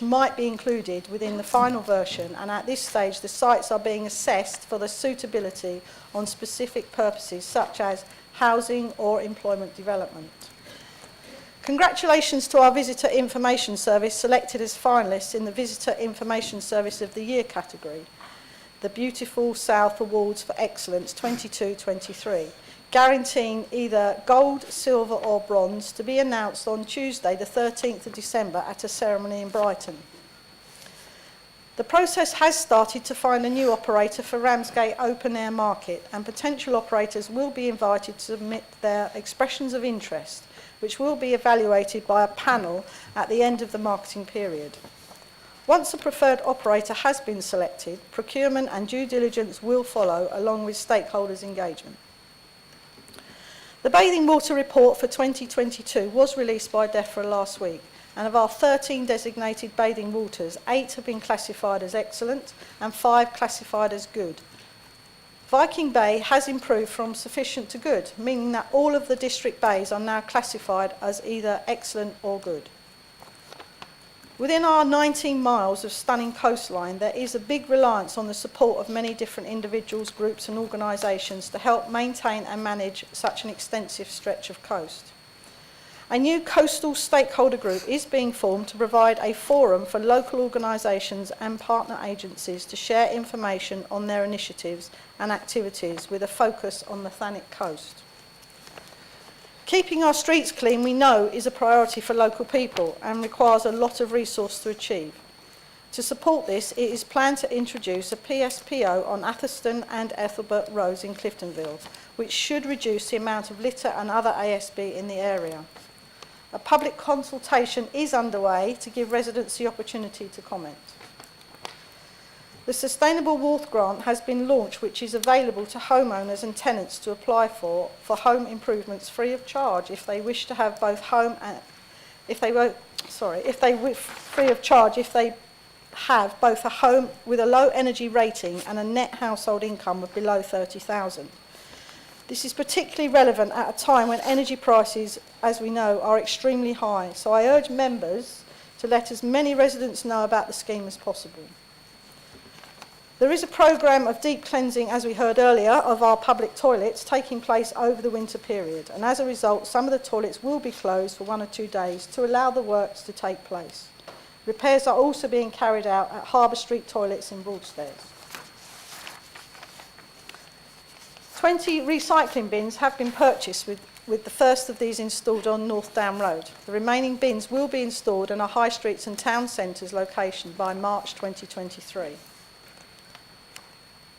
might be included within the final version, and at this stage the sites are being assessed for their suitability on specific purposes such as housing or employment development. Congratulations to our Visitor Information Service selected as finalists in the Visitor Information Service of the Year category, the Beautiful South Awards for Excellence 22-23. Guaranteeing either gold, silver or bronze, to be announced on Tuesday the 13th of December at a ceremony in Brighton. The process has started to find a new operator for Ramsgate Open Air Market, and potential operators will be invited to submit their expressions of interest, which will be evaluated by a panel at the end of the marketing period. Once a preferred operator has been selected, procurement and due diligence will follow along with stakeholders' engagement. The bathing water report for 2022 was released by DEFRA last week, and of our 13 designated bathing waters, 8 have been classified as excellent and 5 classified as good. Viking Bay has improved from sufficient to good, meaning that all of the district bays are now classified as either excellent or good. Within our 19 miles of stunning coastline, there is a big reliance on the support of many different individuals, groups and organisations to help maintain and manage such an extensive stretch of coast. A new coastal stakeholder group is being formed to provide a forum for local organisations and partner agencies to share information on their initiatives and activities with a focus on the Thanet coast. Keeping our streets clean, we know, is a priority for local people and requires a lot of resource to achieve. To support this, it is planned to introduce a PSPO on Atherstone and Ethelbert Roads in Cliftonville, which should reduce the amount of litter and other ASB in the area. A public consultation is underway to give residents the opportunity to comment. The Sustainable Wharf Grant has been launched, which is available to homeowners and tenants to apply for home improvements free of charge if they wish to have both home and have both a home with a low energy rating and a net household income of below 30,000. This is particularly relevant at a time when energy prices, as we know, are extremely high. So I urge members to let as many residents know about the scheme as possible. There is a programme of deep cleansing, as we heard earlier, of our public toilets taking place over the winter period. And as a result, some of the toilets will be closed for 1 or 2 days to allow the works to take place. Repairs are also being carried out at Harbour Street toilets in Broadstairs. 20 recycling bins have been purchased with the first of these installed on North Down Road. The remaining bins will be installed in our high streets and town centres location by March 2023.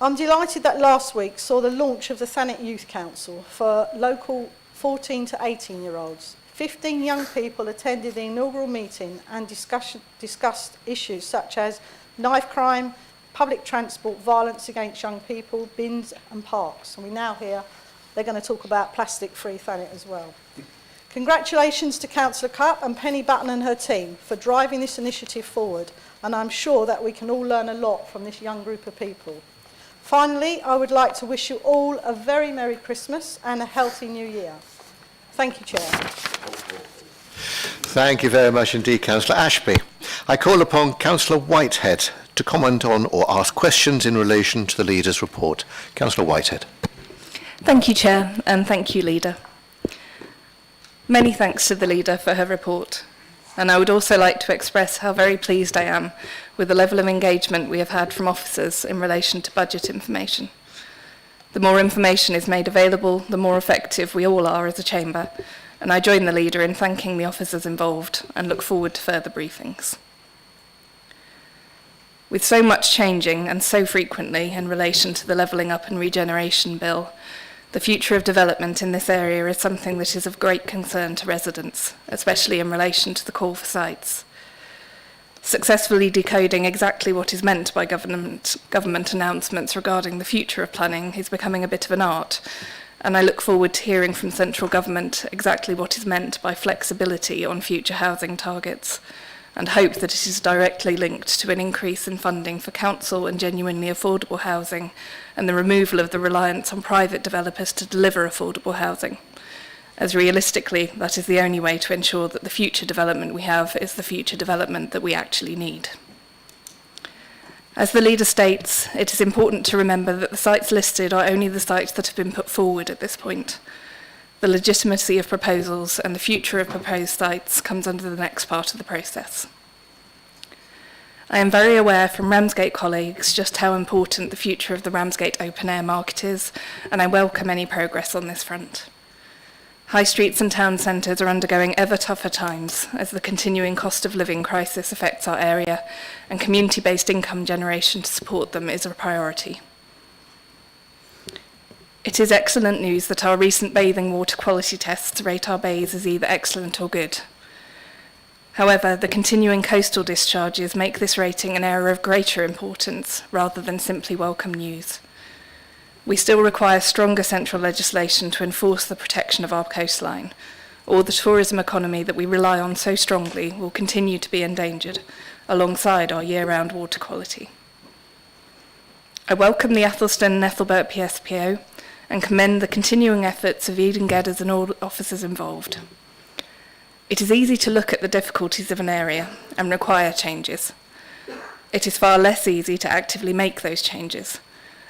I'm delighted that last week saw the launch of the Thanet Youth Council for local 14 to 18-year-olds. 15 young people attended the inaugural meeting and discussed issues such as knife crime, public transport, violence against young people, bins and parks. And we now hear they're going to talk about plastic-free Thanet as well. Congratulations to Councillor Cupp and Penny Button and her team for driving this initiative forward, and I'm sure that we can all learn a lot from this young group of people. Finally, I would like to wish you all a very Merry Christmas and a healthy New Year. Thank you, Chair. Thank you very much indeed, Councillor Ashby. I call upon Councillor Whitehead to comment on or ask questions in relation to the Leader's report. Councillor Whitehead. Thank you, Chair, and thank you, Leader. Many thanks to the Leader for her report. And I would also like to express how very pleased I am with the level of engagement we have had from officers in relation to budget information. The more information is made available, the more effective we all are as a chamber, and I join the Leader in thanking the officers involved and look forward to further briefings. With so much changing and so frequently in relation to the Levelling Up and Regeneration Bill, the future of development in this area is something that is of great concern to residents, especially in relation to the call for sites. Successfully decoding exactly what is meant by government announcements regarding the future of planning is becoming a bit of an art, and I look forward to hearing from central government exactly what is meant by flexibility on future housing targets, and hope that it is directly linked to an increase in funding for council and genuinely affordable housing and the removal of the reliance on private developers to deliver affordable housing, as realistically that is the only way to ensure that the future development we have is the future development that we actually need. As the Leader states, it is important to remember that the sites listed are only the sites that have been put forward at this point. The legitimacy of proposals and the future of proposed sites comes under the next part of the process. I am very aware from Ramsgate colleagues just how important the future of the Ramsgate open-air market is, and I welcome any progress on this front. High streets and town centres are undergoing ever tougher times as the continuing cost of living crisis affects our area, and community-based income generation to support them is a priority. It is excellent news that our recent bathing water quality tests rate our bays as either excellent or good. However, the continuing coastal discharges make this rating an area of greater importance rather than simply welcome news. We still require stronger central legislation to enforce the protection of our coastline, or the tourism economy that we rely on so strongly will continue to be endangered, alongside our year-round water quality. I welcome the Athelston and Ethelbert PSPO and commend the continuing efforts of Eden Gedders and all officers involved. It is easy to look at the difficulties of an area and require changes. It is far less easy to actively make those changes,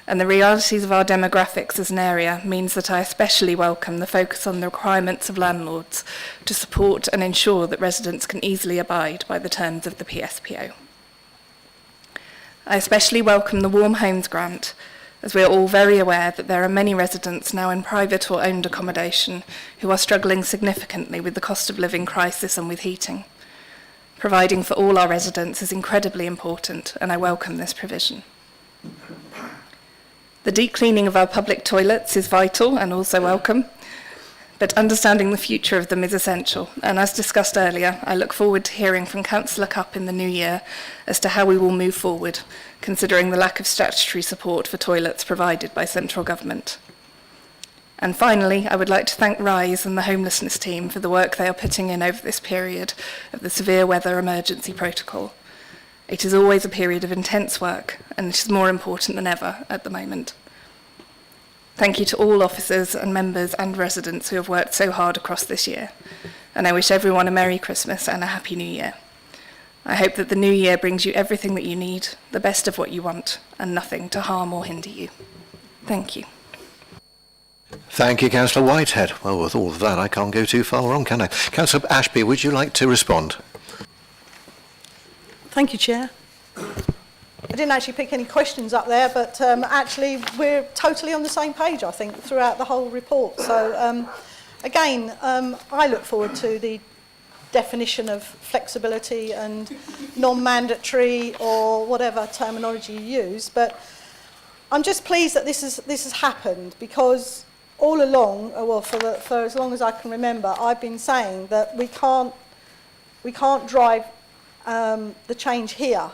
and the realities of our demographics as an area means that I especially welcome the focus on the requirements of landlords to support and ensure that residents can easily abide by the terms of the PSPO. I especially welcome the Warm Homes Grant, as we are all very aware that there are many residents now in private or owned accommodation who are struggling significantly with the cost of living crisis and with heating. Providing for all our residents is incredibly important, and I welcome this provision. The deep cleaning of our public toilets is vital and also welcome, but understanding the future of them is essential, and as discussed earlier, I look forward to hearing from Councillor Cupp in the new year as to how we will move forward, considering the lack of statutory support for toilets provided by central government. And finally, I would like to thank RISE and the homelessness team for the work they are putting in over this period of the severe weather emergency protocol. It is always a period of intense work, and it is more important than ever at the moment. Thank you to all officers and members and residents who have worked so hard across this year, and I wish everyone a Merry Christmas and a Happy New Year. I hope that the new year brings you everything that you need, the best of what you want, and nothing to harm or hinder you. Thank you. Thank you, Councillor Whitehead. Well, with all of that, I can't go too far wrong, can I? Councillor Ashby, would you like to respond? Thank you, Chair. I didn't actually pick any questions up there, but actually we're totally on the same page, I think, throughout the whole report. So, again, I look forward to the definition of flexibility and non-mandatory or whatever terminology you use, but I'm just pleased that this has happened, because all along, well, for as long as I can remember, I've been saying that we can't drive the change here.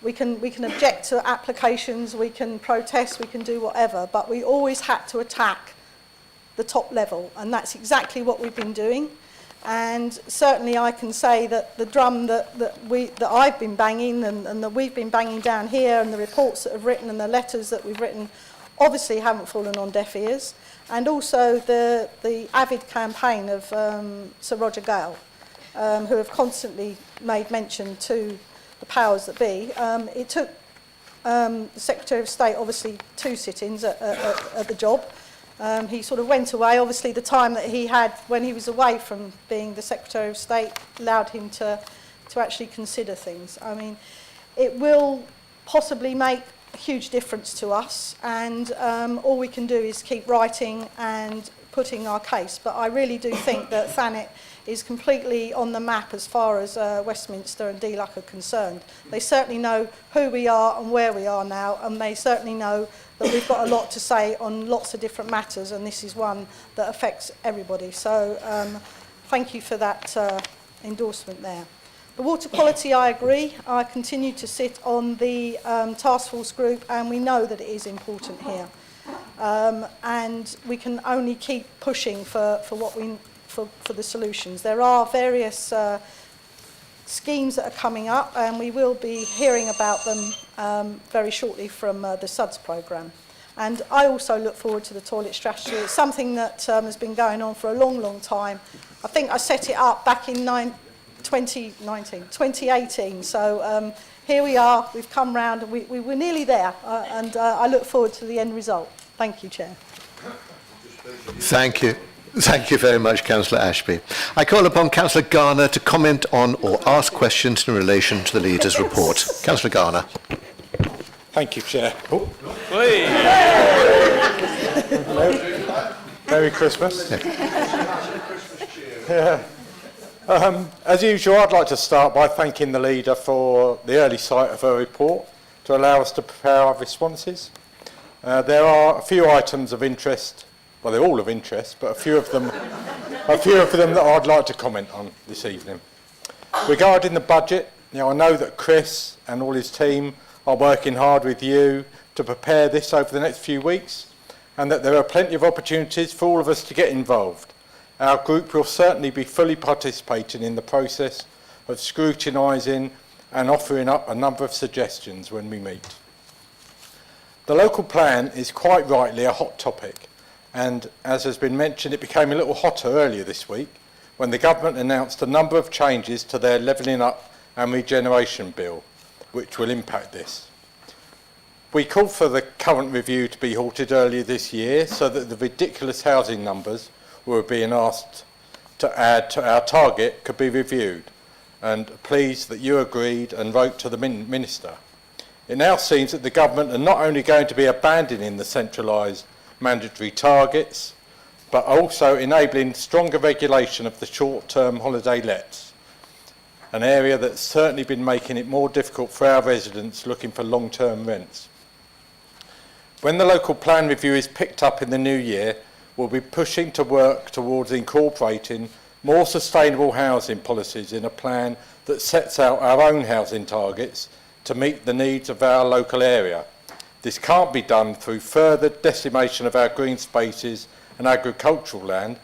We can object to applications, we can protest, we can do whatever, but we always had to attack the top level, and that's exactly what we've been doing. And certainly I can say that the drum that I've been banging and that we've been banging down here, and the reports that have written and the letters that we've written obviously haven't fallen on deaf ears. And also the avid campaign of Sir Roger Gale, who have constantly made mention to the powers that be. It took the Secretary of State obviously 2 sit-ins at the job. He sort of went away. Obviously the time that he had when he was away from being the Secretary of State allowed him to actually consider things. I mean, it will possibly make a huge difference to us, and all we can do is keep writing and putting our case. But I really do think that Thanet is completely on the map as far as Westminster and DLUC are concerned. They certainly know who we are and where we are now, and they certainly know that we've got a lot to say on lots of different matters, and this is one that affects everybody. So thank you for that endorsement there. The water quality, I agree. I continue to sit on the task force group, and we know that it is important here. And we can only keep pushing for the solutions. There are various schemes that are coming up, and we will be hearing about them very shortly from the SUDS programme. And I also look forward to the toilet strategy. It's something that has been going on for a long, long time. I think I set it up back in 2018. So here we are, we've come round, and we're nearly there, and I look forward to the end result. Thank you, Chair. Thank you. Thank you very much, Councillor Ashby. I call upon Councillor Garner to comment on or ask questions in relation to the Leader's report. Councillor Garner. Thank you, Chair. Oh. Merry Christmas. Yeah. As usual, I'd like to start by thanking the Leader for the early sight of her report to allow us to prepare our responses. There are a few items of interest. Well, they're all of interest, but a few of them that I'd like to comment on this evening. Regarding the budget, I know that Chris and all his team are working hard with you to prepare this over the next few weeks, and that there are plenty of opportunities for all of us to get involved. Our group will certainly be fully participating in the process of scrutinising and offering up a number of suggestions when we meet. The local plan is quite rightly a hot topic, and as has been mentioned, it became a little hotter earlier this week when the government announced a number of changes to their Levelling Up and Regeneration Bill, which will impact this. We called for the current review to be halted earlier this year so that the ridiculous housing numbers we were being asked to add to our target could be reviewed, and pleased that you agreed and wrote to the Minister. It now seems that the government are not only going to be abandoning the centralised mandatory targets, but also enabling stronger regulation of the short-term holiday lets, an area that's certainly been making it more difficult for our residents looking for long-term rents. When the local plan review is picked up in the new year, we'll be pushing to work towards incorporating more sustainable housing policies in a plan that sets out our own housing targets to meet the needs of our local area. This can't be done through further decimation of our green spaces and agricultural land,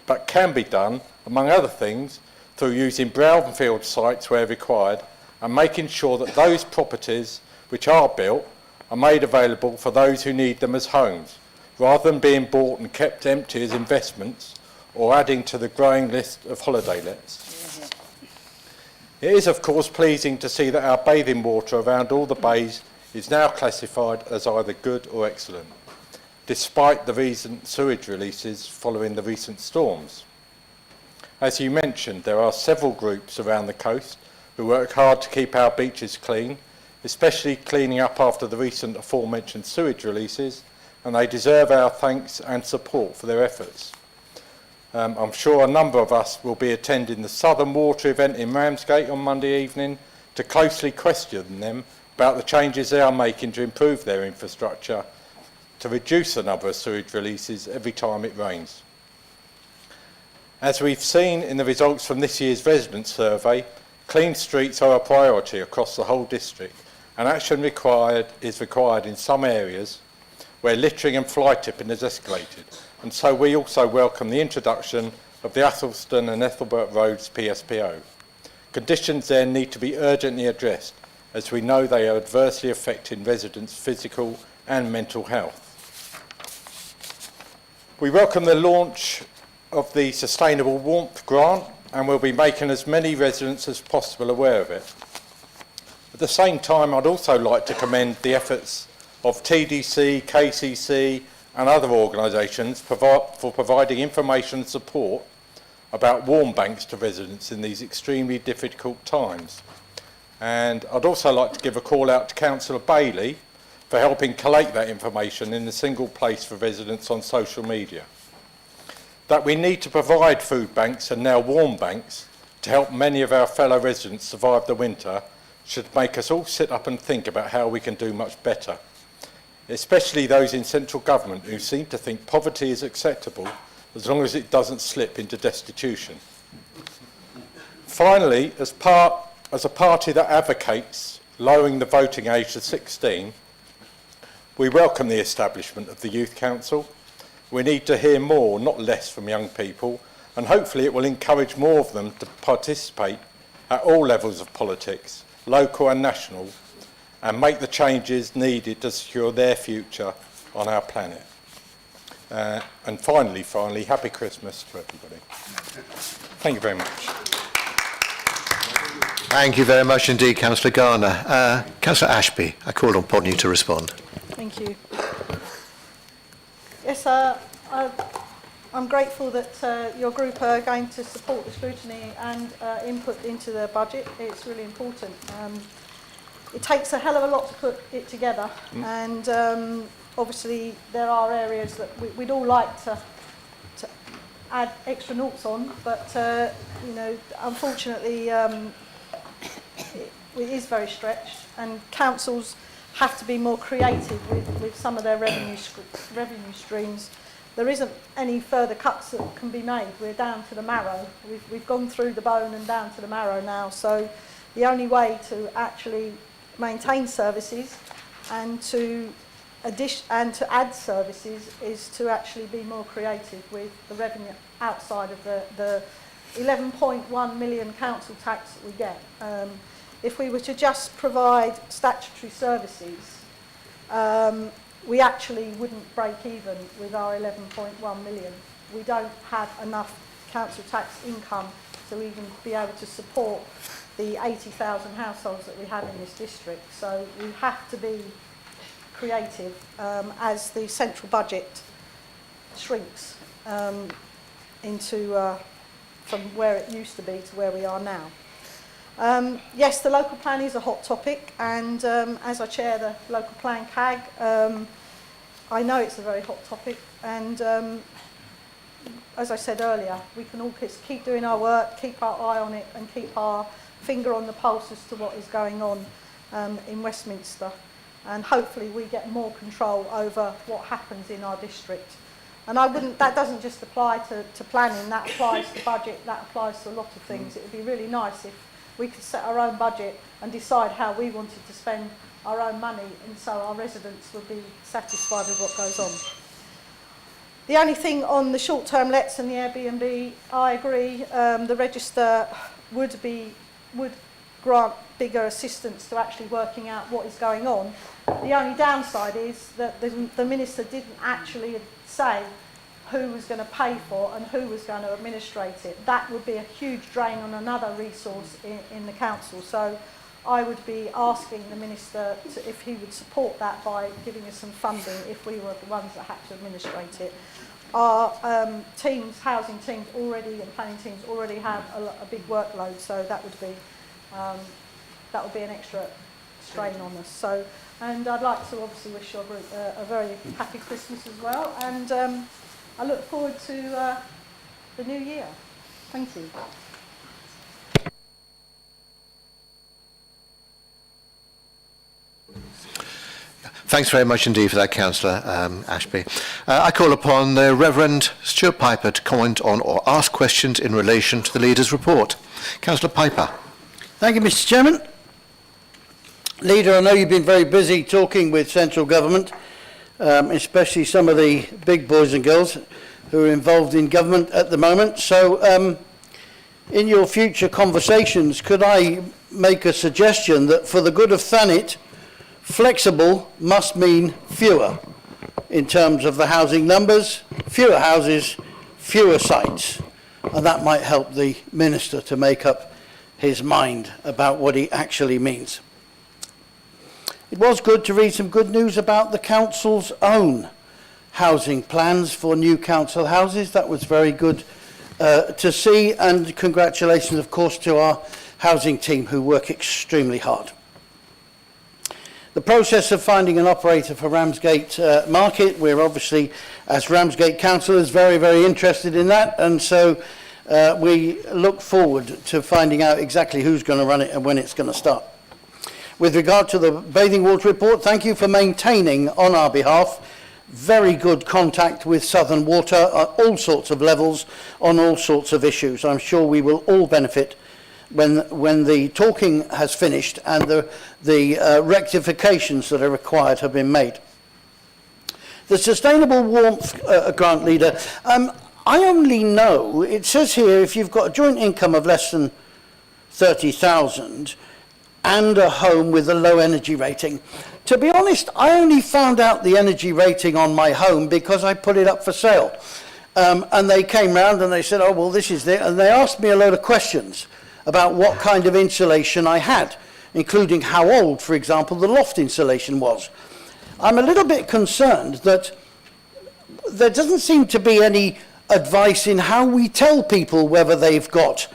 but can be done, among other things, through using brownfield sites where required and making sure that those properties which are built are made available for those who need them as homes, rather than being bought and kept empty as investments or adding to the growing list of holiday lets. It is, of course, pleasing to see that our bathing water around all the bays is now classified as either good or excellent, despite the recent sewage releases following the recent storms. As you mentioned, there are several groups around the coast who work hard to keep our beaches clean, especially cleaning up after the recent aforementioned sewage releases, and they deserve our thanks and support for their efforts. I'm sure a number of us will be attending the Southern Water event in Ramsgate on Monday evening to closely question them about the changes they are making to improve their infrastructure to reduce the number of sewage releases every time it rains. As we've seen in the results from this year's resident survey, clean streets are a priority across the whole district, and action is required in some areas where littering and fly tipping has escalated, and so we also welcome the introduction of the Athelston and Ethelbert Roads PSPO. Conditions there need to be urgently addressed, as we know they are adversely affecting residents' physical and mental health. We welcome the launch of the Sustainable Warmth Grant, and we'll be making as many residents as possible aware of it. At the same time, I'd also like to commend the efforts of TDC, KCC and other organisations for providing information and support about warm banks to residents in these extremely difficult times. And I'd also like to give a call out to Councillor Bailey for helping collate that information in a single place for residents on social media. That we need to provide food banks and now warm banks to help many of our fellow residents survive the winter should make us all sit up and think about how we can do much better, especially those in central government who seem to think poverty is acceptable as long as it doesn't slip into destitution. Finally, as a party that advocates lowering the voting age to 16, we welcome the establishment of the Youth Council. We need to hear more, not less, from young people, and hopefully it will encourage more of them to participate at all levels of politics, local and national, and make the changes needed to secure their future on our planet. And finally, Happy Christmas to everybody. Thank you very much. Thank you very much indeed, Councillor Garner. Councillor Ashby, I called upon you to respond. Thank you. Yes, I'm grateful that your group are going to support the scrutiny and input into the budget. It's really important. It takes a hell of a lot to put it together, and obviously there are areas that we'd all like to add extra noughts on, but you know, unfortunately it is very stretched, and councils have to be more creative with some of their revenue streams. There isn't any further cuts that can be made. We're down to the marrow. We've gone through the bone and down to the marrow now. So the only way to actually maintain services and to and to add services is to actually be more creative with the revenue outside of the 11.1 million council tax that we get. If we were to just provide statutory services, we actually wouldn't break even with our 11.1 million. We don't have enough council tax income to even be able to support the 80,000 households that we have in this district. So we have to be creative as the central budget shrinks into from where it used to be to where we are now. Yes, the local plan is a hot topic, and as I chair the local plan CAG, I know it's a very hot topic, and as I said earlier, we can all keep doing our work, keep our eye on it, and keep our finger on the pulse as to what is going on in Westminster, and hopefully we get more control over what happens in our district. And that doesn't just apply to planning, that applies to budget, that applies to a lot of things. It would be really nice if we could set our own budget and decide how we wanted to spend our own money, and so our residents would be satisfied with what goes on. The only thing on the short-term lets and the Airbnb, I agree, the register would grant bigger assistance to actually working out what is going on. The only downside is that the minister didn't actually say who was going to pay for and who was going to administrate it. That would be a huge drain on another resource in the council. So I would be asking the minister if he would support that by giving us some funding if we were the ones that had to administrate it. Our teams, housing teams already and planning teams already have a big workload, so that would be an extra strain on us. So, and I'd like to obviously wish your group a very happy Christmas as well, and I look forward to the new year. Thank you. Thanks very much indeed for that, Councillor Ashby. I call upon the Reverend Stuart Piper to comment on or ask questions in relation to the Leader's report. Councillor Piper. Thank you, Mr. Chairman. Leader, I know you've been very busy talking with central government, especially some of the big boys and girls who are involved in government at the moment. So in your future conversations, could I make a suggestion that for the good of Thanet, flexible must mean fewer in terms of the housing numbers, fewer houses, fewer sites, and that might help the minister to make up his mind about what he actually means. It was good to read some good news about the council's own housing plans for new council houses. That was very good to see, and congratulations of course to our housing team who work extremely hard. The process of finding an operator for Ramsgate Market, we're obviously, as Ramsgate councillors, very, very interested in that, and so we look forward to finding out exactly who's going to run it and when it's going to start. With regard to the bathing water report, thank you for maintaining on our behalf very good contact with Southern Water at all sorts of levels on all sorts of issues. I'm sure we will all benefit when the talking has finished and the rectifications that are required have been made. The Sustainable Warmth Grant, Leader, I only know, it says here if you've got a joint income of less than 30,000 and a home with a low energy rating. To be honest, I only found out the energy rating on my home because I put it up for sale. And they came round and they said, oh, well, this is it. And they asked me a load of questions about what kind of insulation I had, including how old, for example, the loft insulation was. I'm a little bit concerned that there doesn't seem to be any advice in how we tell people whether they've got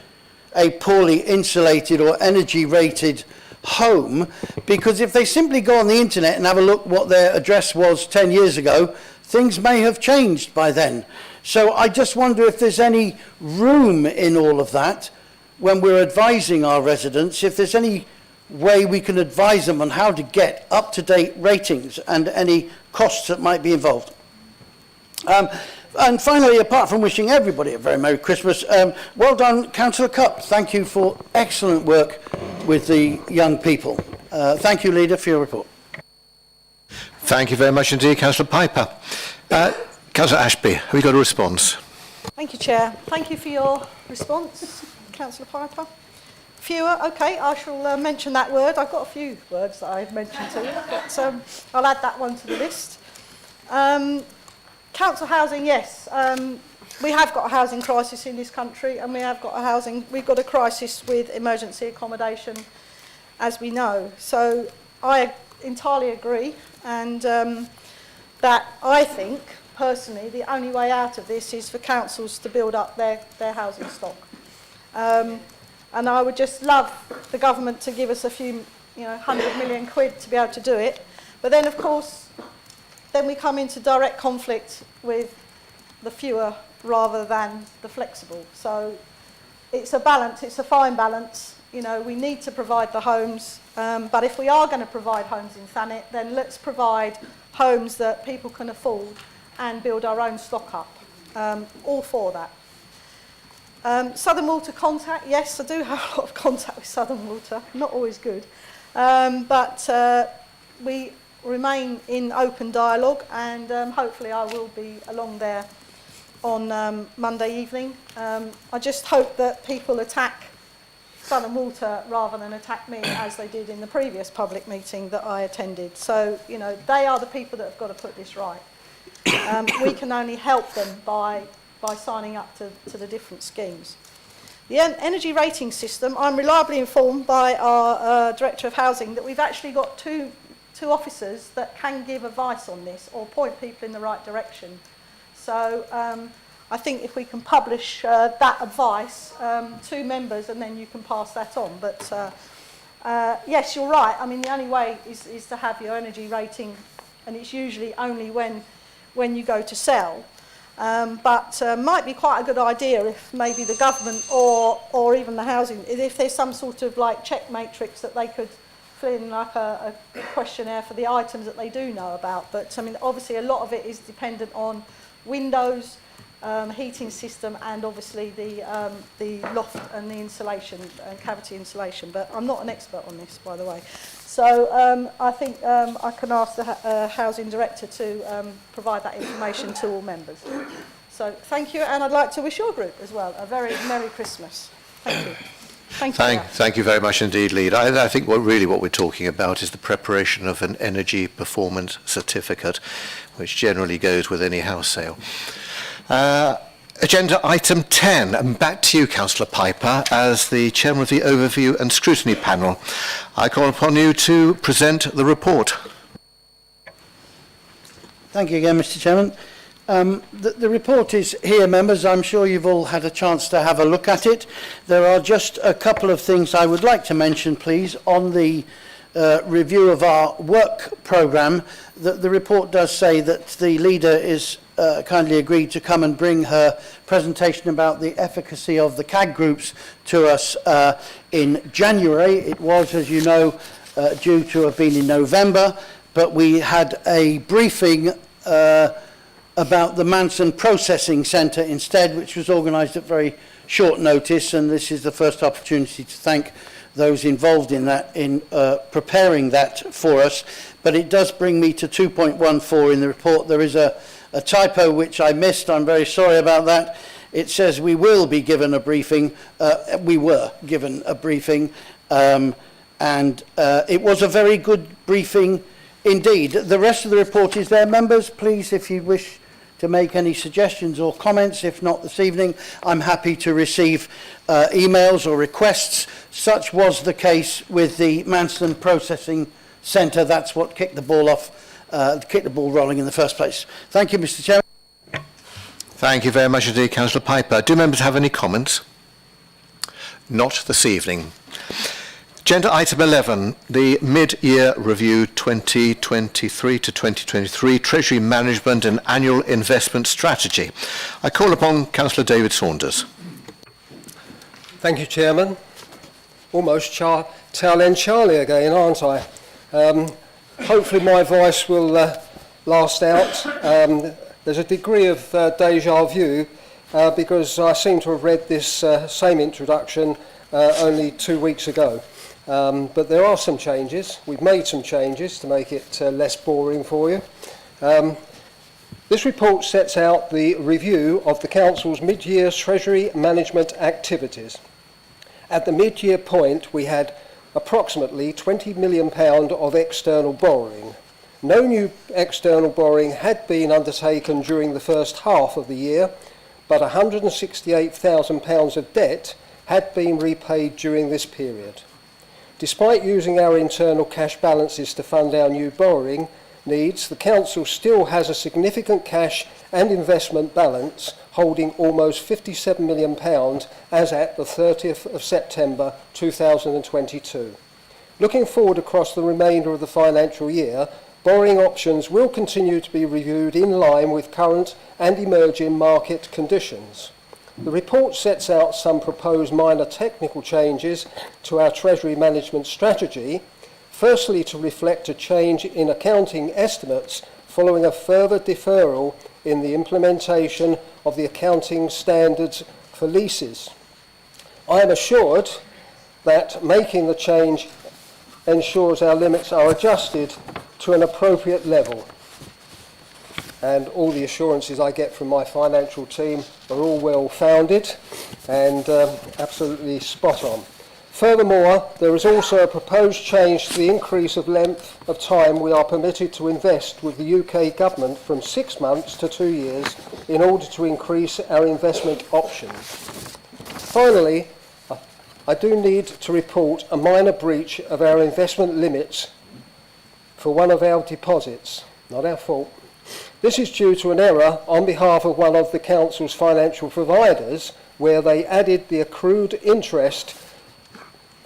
a poorly insulated or energy rated home, because if they simply go on the internet and have a look what their address was 10 years ago, things may have changed by then. So I just wonder if there's any room in all of that when we're advising our residents, if there's any way we can advise them on how to get up-to-date ratings and any costs that might be involved. And finally, apart from wishing everybody a very Merry Christmas, well done, Councillor Cupp. Thank you for excellent work with the young people. Thank you, Leader, for your report. Thank you very much indeed, Councillor Piper. Councillor Ashby, have you got a response? Thank you, Chair. Thank you for your response, Councillor Piper. Fewer, okay, I shall mention that word. I've got a few words that I've mentioned to you, but I'll add that one to the list. Council housing, yes. We have got a housing crisis in this country, and we've got a crisis with emergency accommodation, as we know. So I entirely agree, and that I think, personally, the only way out of this is for councils to build up their housing stock. And I would just love the government to give us a few, 100 million quid to be able to do it. But then, of course, then we come into direct conflict with the fewer rather than the flexible. So it's a balance, it's a fine balance. We need to provide the homes, but if we are going to provide homes in Thanet, then let's provide homes that people can afford and build our own stock up. All for that. Southern Water contact, yes, I do have a lot of contact with Southern Water, not always good. But we remain in open dialogue, and hopefully I will be along there on Monday evening. I just hope that people attack Southern Water rather than attack me as they did in the previous public meeting that I attended. So, they are the people that have got to put this right. We can only help them by signing up to the different schemes. The energy rating system, I'm reliably informed by our Director of Housing that we've actually got two officers that can give advice on this or point people in the right direction. So I think if we can publish that advice to members, and then you can pass that on. But yes, you're right. I mean, the only way is to have your energy rating, and it's usually only when you go to sell. But might be quite a good idea if maybe the government or even the housing, if there's some sort of like check matrix that they could fill in, like a questionnaire for the items that they do know about. But I mean, obviously a lot of it is dependent on windows, heating system, and obviously the loft and the insulation, cavity insulation. But I'm not an expert on this, by the way. So I think I can ask the Housing Director to provide that information to all members. So thank you, and I'd like to wish your group as well a very Merry Christmas. Thank you. Thank you very much indeed, Lead. I think what we're talking about is the preparation of an energy performance certificate, which generally goes with any house sale. Agenda item 10, and back to you, Councillor Piper, as the Chairman of the Overview and Scrutiny Panel. I call upon you to present the report. Thank you again, Mr. Chairman. The report is here, members. I'm sure you've all had a chance to have a look at it. There are just a couple of things I would like to mention, please, on the review of our work programme. The report does say that the leader is kindly agreed to come and bring her presentation about the efficacy of the CAG groups to us in January. It was, as you know, due to have been in November, but we had a briefing about the Manson Processing Centre instead, which was organised at very short notice, and this is the first opportunity to thank those involved in that, in preparing that for us. But it does bring me to 2.14 in the report. There is a typo which I missed. I'm very sorry about that. It says we will be given a briefing. We were given a briefing, and it was a very good briefing indeed. The rest of the report is there, members. Please, if you wish to make any suggestions or comments, if not this evening, I'm happy to receive emails or requests. Such was the case with the Manston Processing Centre. That's what kicked the ball off, kicked the ball rolling in the first place. Thank you, Mr. Chairman. Thank you very much indeed, Councillor Piper. Do members have any comments? Not this evening. Agenda item 11, the mid-year review 2023 to 2023 Treasury Management and Annual Investment Strategy. I call upon Councillor David Saunders. Thank you, Chairman. Almost tail end Charlie again, aren't I? Hopefully my voice will last out. There's a degree of deja vu because I seem to have read this same introduction only 2 weeks ago. but there are some changes. We've made some changes to make it less boring for you. This report sets out the review of the Council's mid-year Treasury management activities. At the mid-year point, we had approximately £20 million of external borrowing. No new external borrowing had been undertaken during the first half of the year, but £168,000 of debt had been repaid during this period. Despite using our internal cash balances to fund our new borrowing needs, the Council still has a significant cash and investment balance holding almost £57 million as at the 30th of September 2022. Looking forward across the remainder of the financial year, borrowing options will continue to be reviewed in line with current and emerging market conditions. The report sets out some proposed minor technical changes to our Treasury management strategy, firstly to reflect a change in accounting estimates following a further deferral in the implementation of the accounting standards for leases. I am assured that making the change ensures our limits are adjusted to an appropriate level, and all the assurances I get from my financial team are all well founded and absolutely spot on. Furthermore, there is also a proposed change to the increase of length of time we are permitted to invest with the UK Government from 6 months to 2 years in order to increase our investment options. Finally, I do need to report a minor breach of our investment limits for one of our deposits. Not our fault. This is due to an error on behalf of one of the Council's financial providers where they added the accrued interest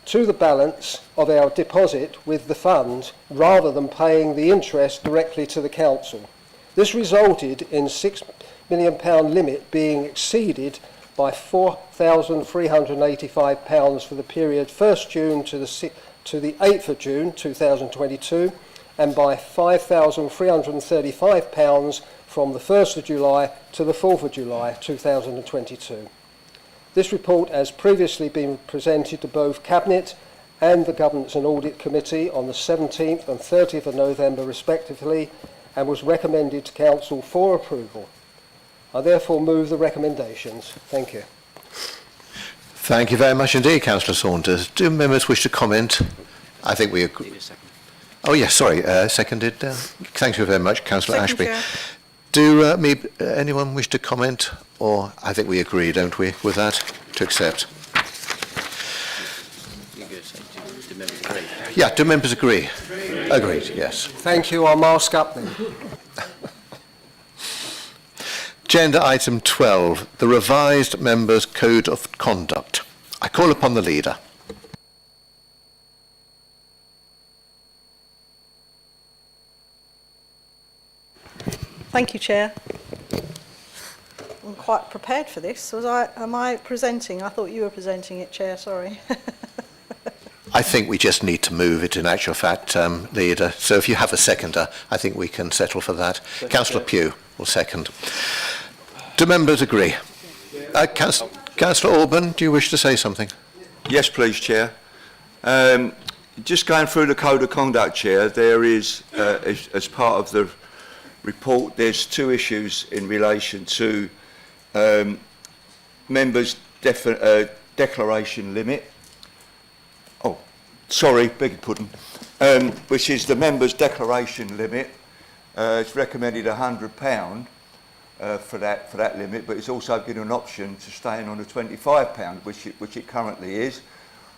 to the balance of our deposit with the fund rather than paying the interest directly to the Council. This resulted in £6 million limit being exceeded by £4,385 for the period 1st June to the 8th of June 2022 and by £5,335 from the 1st of July to the 4th of July 2022. This report has previously been presented to both Cabinet and the Governance and Audit Committee on the 17th and 30th of November respectively and was recommended to Council for approval. I therefore move the recommendations. Thank you. Thank you very much indeed, Councillor Saunders. Do members wish to comment? I think we agree. Oh yes, sorry, seconded. Thank you very much, Councillor Ashby. Chair. Do anyone wish to comment? Or I think we agree, don't we, with that, to accept? Do members agree? Yeah, do members agree? Agreed, yes. Thank you. I'll mask up then. Agenda item 12, the revised Members' Code of Conduct. I call upon the leader. Thank you, Chair. I'm quite prepared for this. Am I presenting? I thought you were presenting it, Chair, sorry. I think we just need to move it in actual fact, leader. So if you have a seconder, I think we can settle for that. Councillor Pugh will second. Do members agree? Councillor Orban, do you wish to say something? Yes, please, Chair. Just going through the Code of Conduct, Chair, there is, as part of the report, there's 2 issues in relation to members' declaration limit. Oh, sorry, beg your pardon. Which is the members' declaration limit. It's recommended £100 for that limit, but it's also given an option to staying on the £25, which it currently is.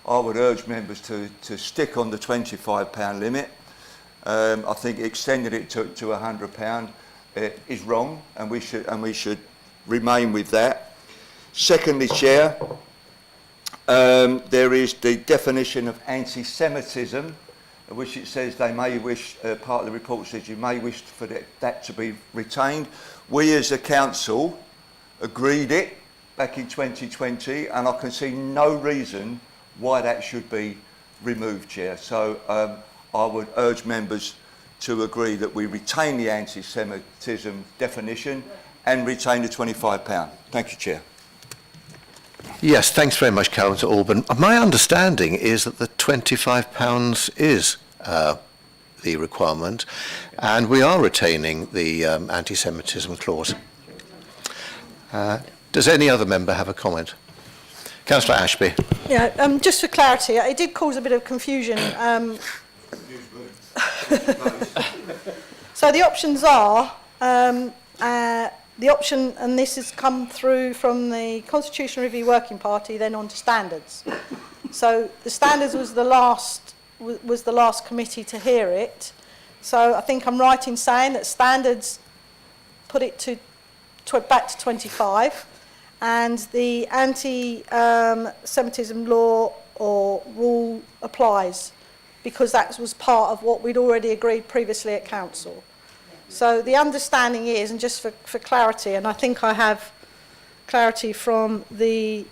I would urge members to stick on the £25 limit. I think extending it to £100 is wrong, and we should remain with that. Secondly, Chair, there is the definition of anti-Semitism, which it says they may wish. Part of the report says you may wish for that to be retained. We, as a council, agreed it back in 2020, and I can see no reason why that should be removed, Chair. So I would urge members to agree that we retain the anti-Semitism definition and retain the £25. Thank you, Chair. Yes, thanks very much, Councillor Alban. My understanding is that the £25 is the requirement, and we are retaining the anti-Semitism clause. Does any other member have a comment? Councillor Ashby. Yeah, just for clarity, it did cause a bit of confusion. So the options are, the option, and this has come through from the Constitution Review Working Party, then on to standards. So the standards was the last committee to hear it. So I think I'm right in saying that standards put it back to 25, and the anti-Semitism law or rule applies, because that was part of what we'd already agreed previously at council. So the understanding is, and just for clarity, and I think I have clarity from the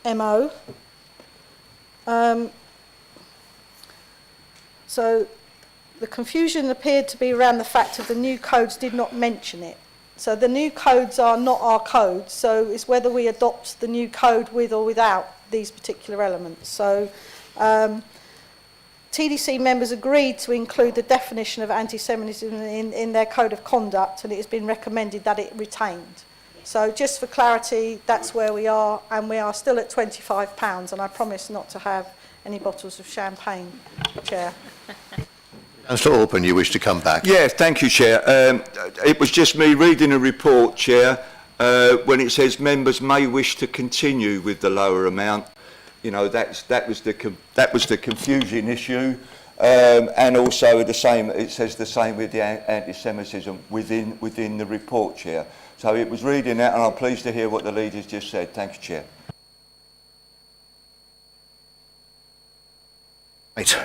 MO. So the confusion appeared to be around the fact that the new codes did not mention it. So the new codes are not our codes, so it's whether we adopt the new code with or without these particular elements. So TDC members agreed to include the definition of anti-Semitism in their code of conduct, and it has been recommended that it retained. So just for clarity, that's where we are, and we are still at £25, and I promise not to have any bottles of champagne, Chair. Councillor Alban, you wish to come back? Yeah, thank you, Chair. It was just me reading a report, Chair, when it says members may wish to continue with the lower amount. You know, that was the confusing issue, and also the same. It says the same with the anti-Semitism within the report, Chair. So it was reading that, and I'm pleased to hear what the leaders just said. Thank you, Chair. Right.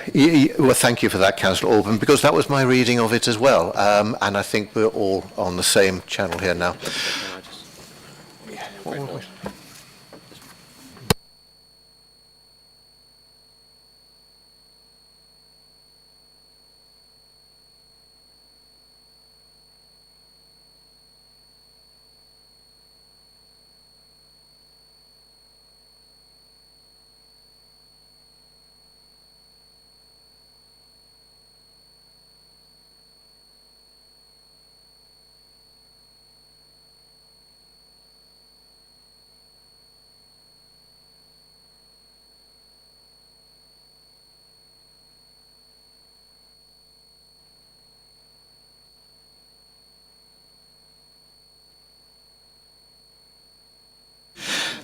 Well, thank you for that, Councillor Alban, because that was my reading of it as well, and I think we're all on the same channel here now.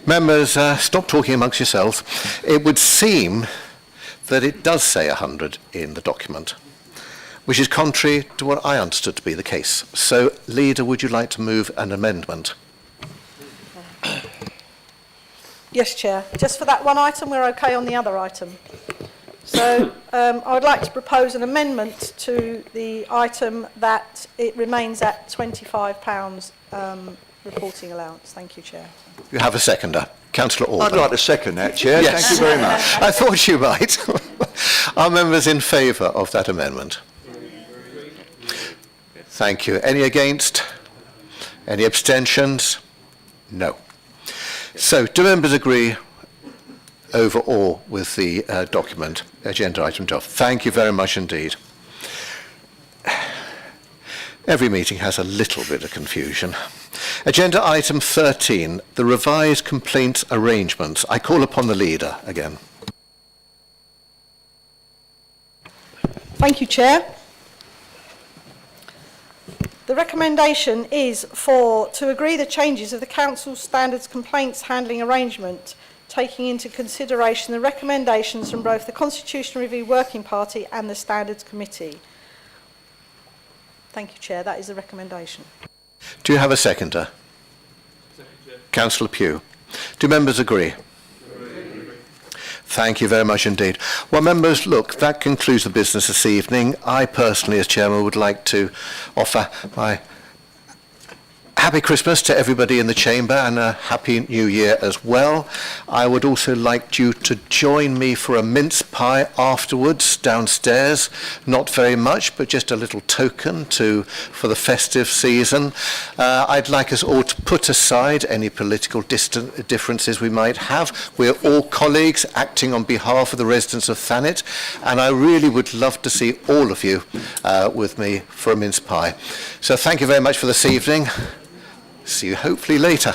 Members, stop talking amongst yourselves. It would seem that it does say 100 in the document, which is contrary to what I understood to be the case. So, Leader, would you like to move an amendment? Yes, Chair. Just for that one item, we're okay on the other item. So I would like to propose an amendment to the item that it remains at £25 reporting allowance. Thank you, Chair. You have a seconder. Councillor Alban. I'd like to second that, Chair. Yes. Thank you very much. I thought you might. Are members in favour of that amendment? Thank you. Any against? Any abstentions? No. So, do members agree overall with the document, agenda item 12? Thank you very much indeed. Every meeting has a little bit of confusion. Agenda item 13, the revised complaints arrangements. I call upon the Leader again. Thank you, Chair. The recommendation is to agree the changes of the Council Standards Complaints Handling Arrangement, taking into consideration the recommendations from both the Constitution Review Working Party and the Standards Committee. Thank you, Chair. That is the recommendation. Do you have a seconder? Councillor Pugh. Do members agree? Thank you very much indeed. Well, members, look, that concludes the business this evening. I personally, as Chairman, would like to offer my happy Christmas to everybody in the chamber and a happy new year as well. I would also like you to join me for a mince pie afterwards downstairs. Not very much, but just a little token for the festive season. I'd like us all to put aside any political differences we might have. We're all colleagues acting on behalf of the residents of Thanet, and I really would love to see all of you with me for a mince pie. So thank you very much for this evening. See you hopefully later.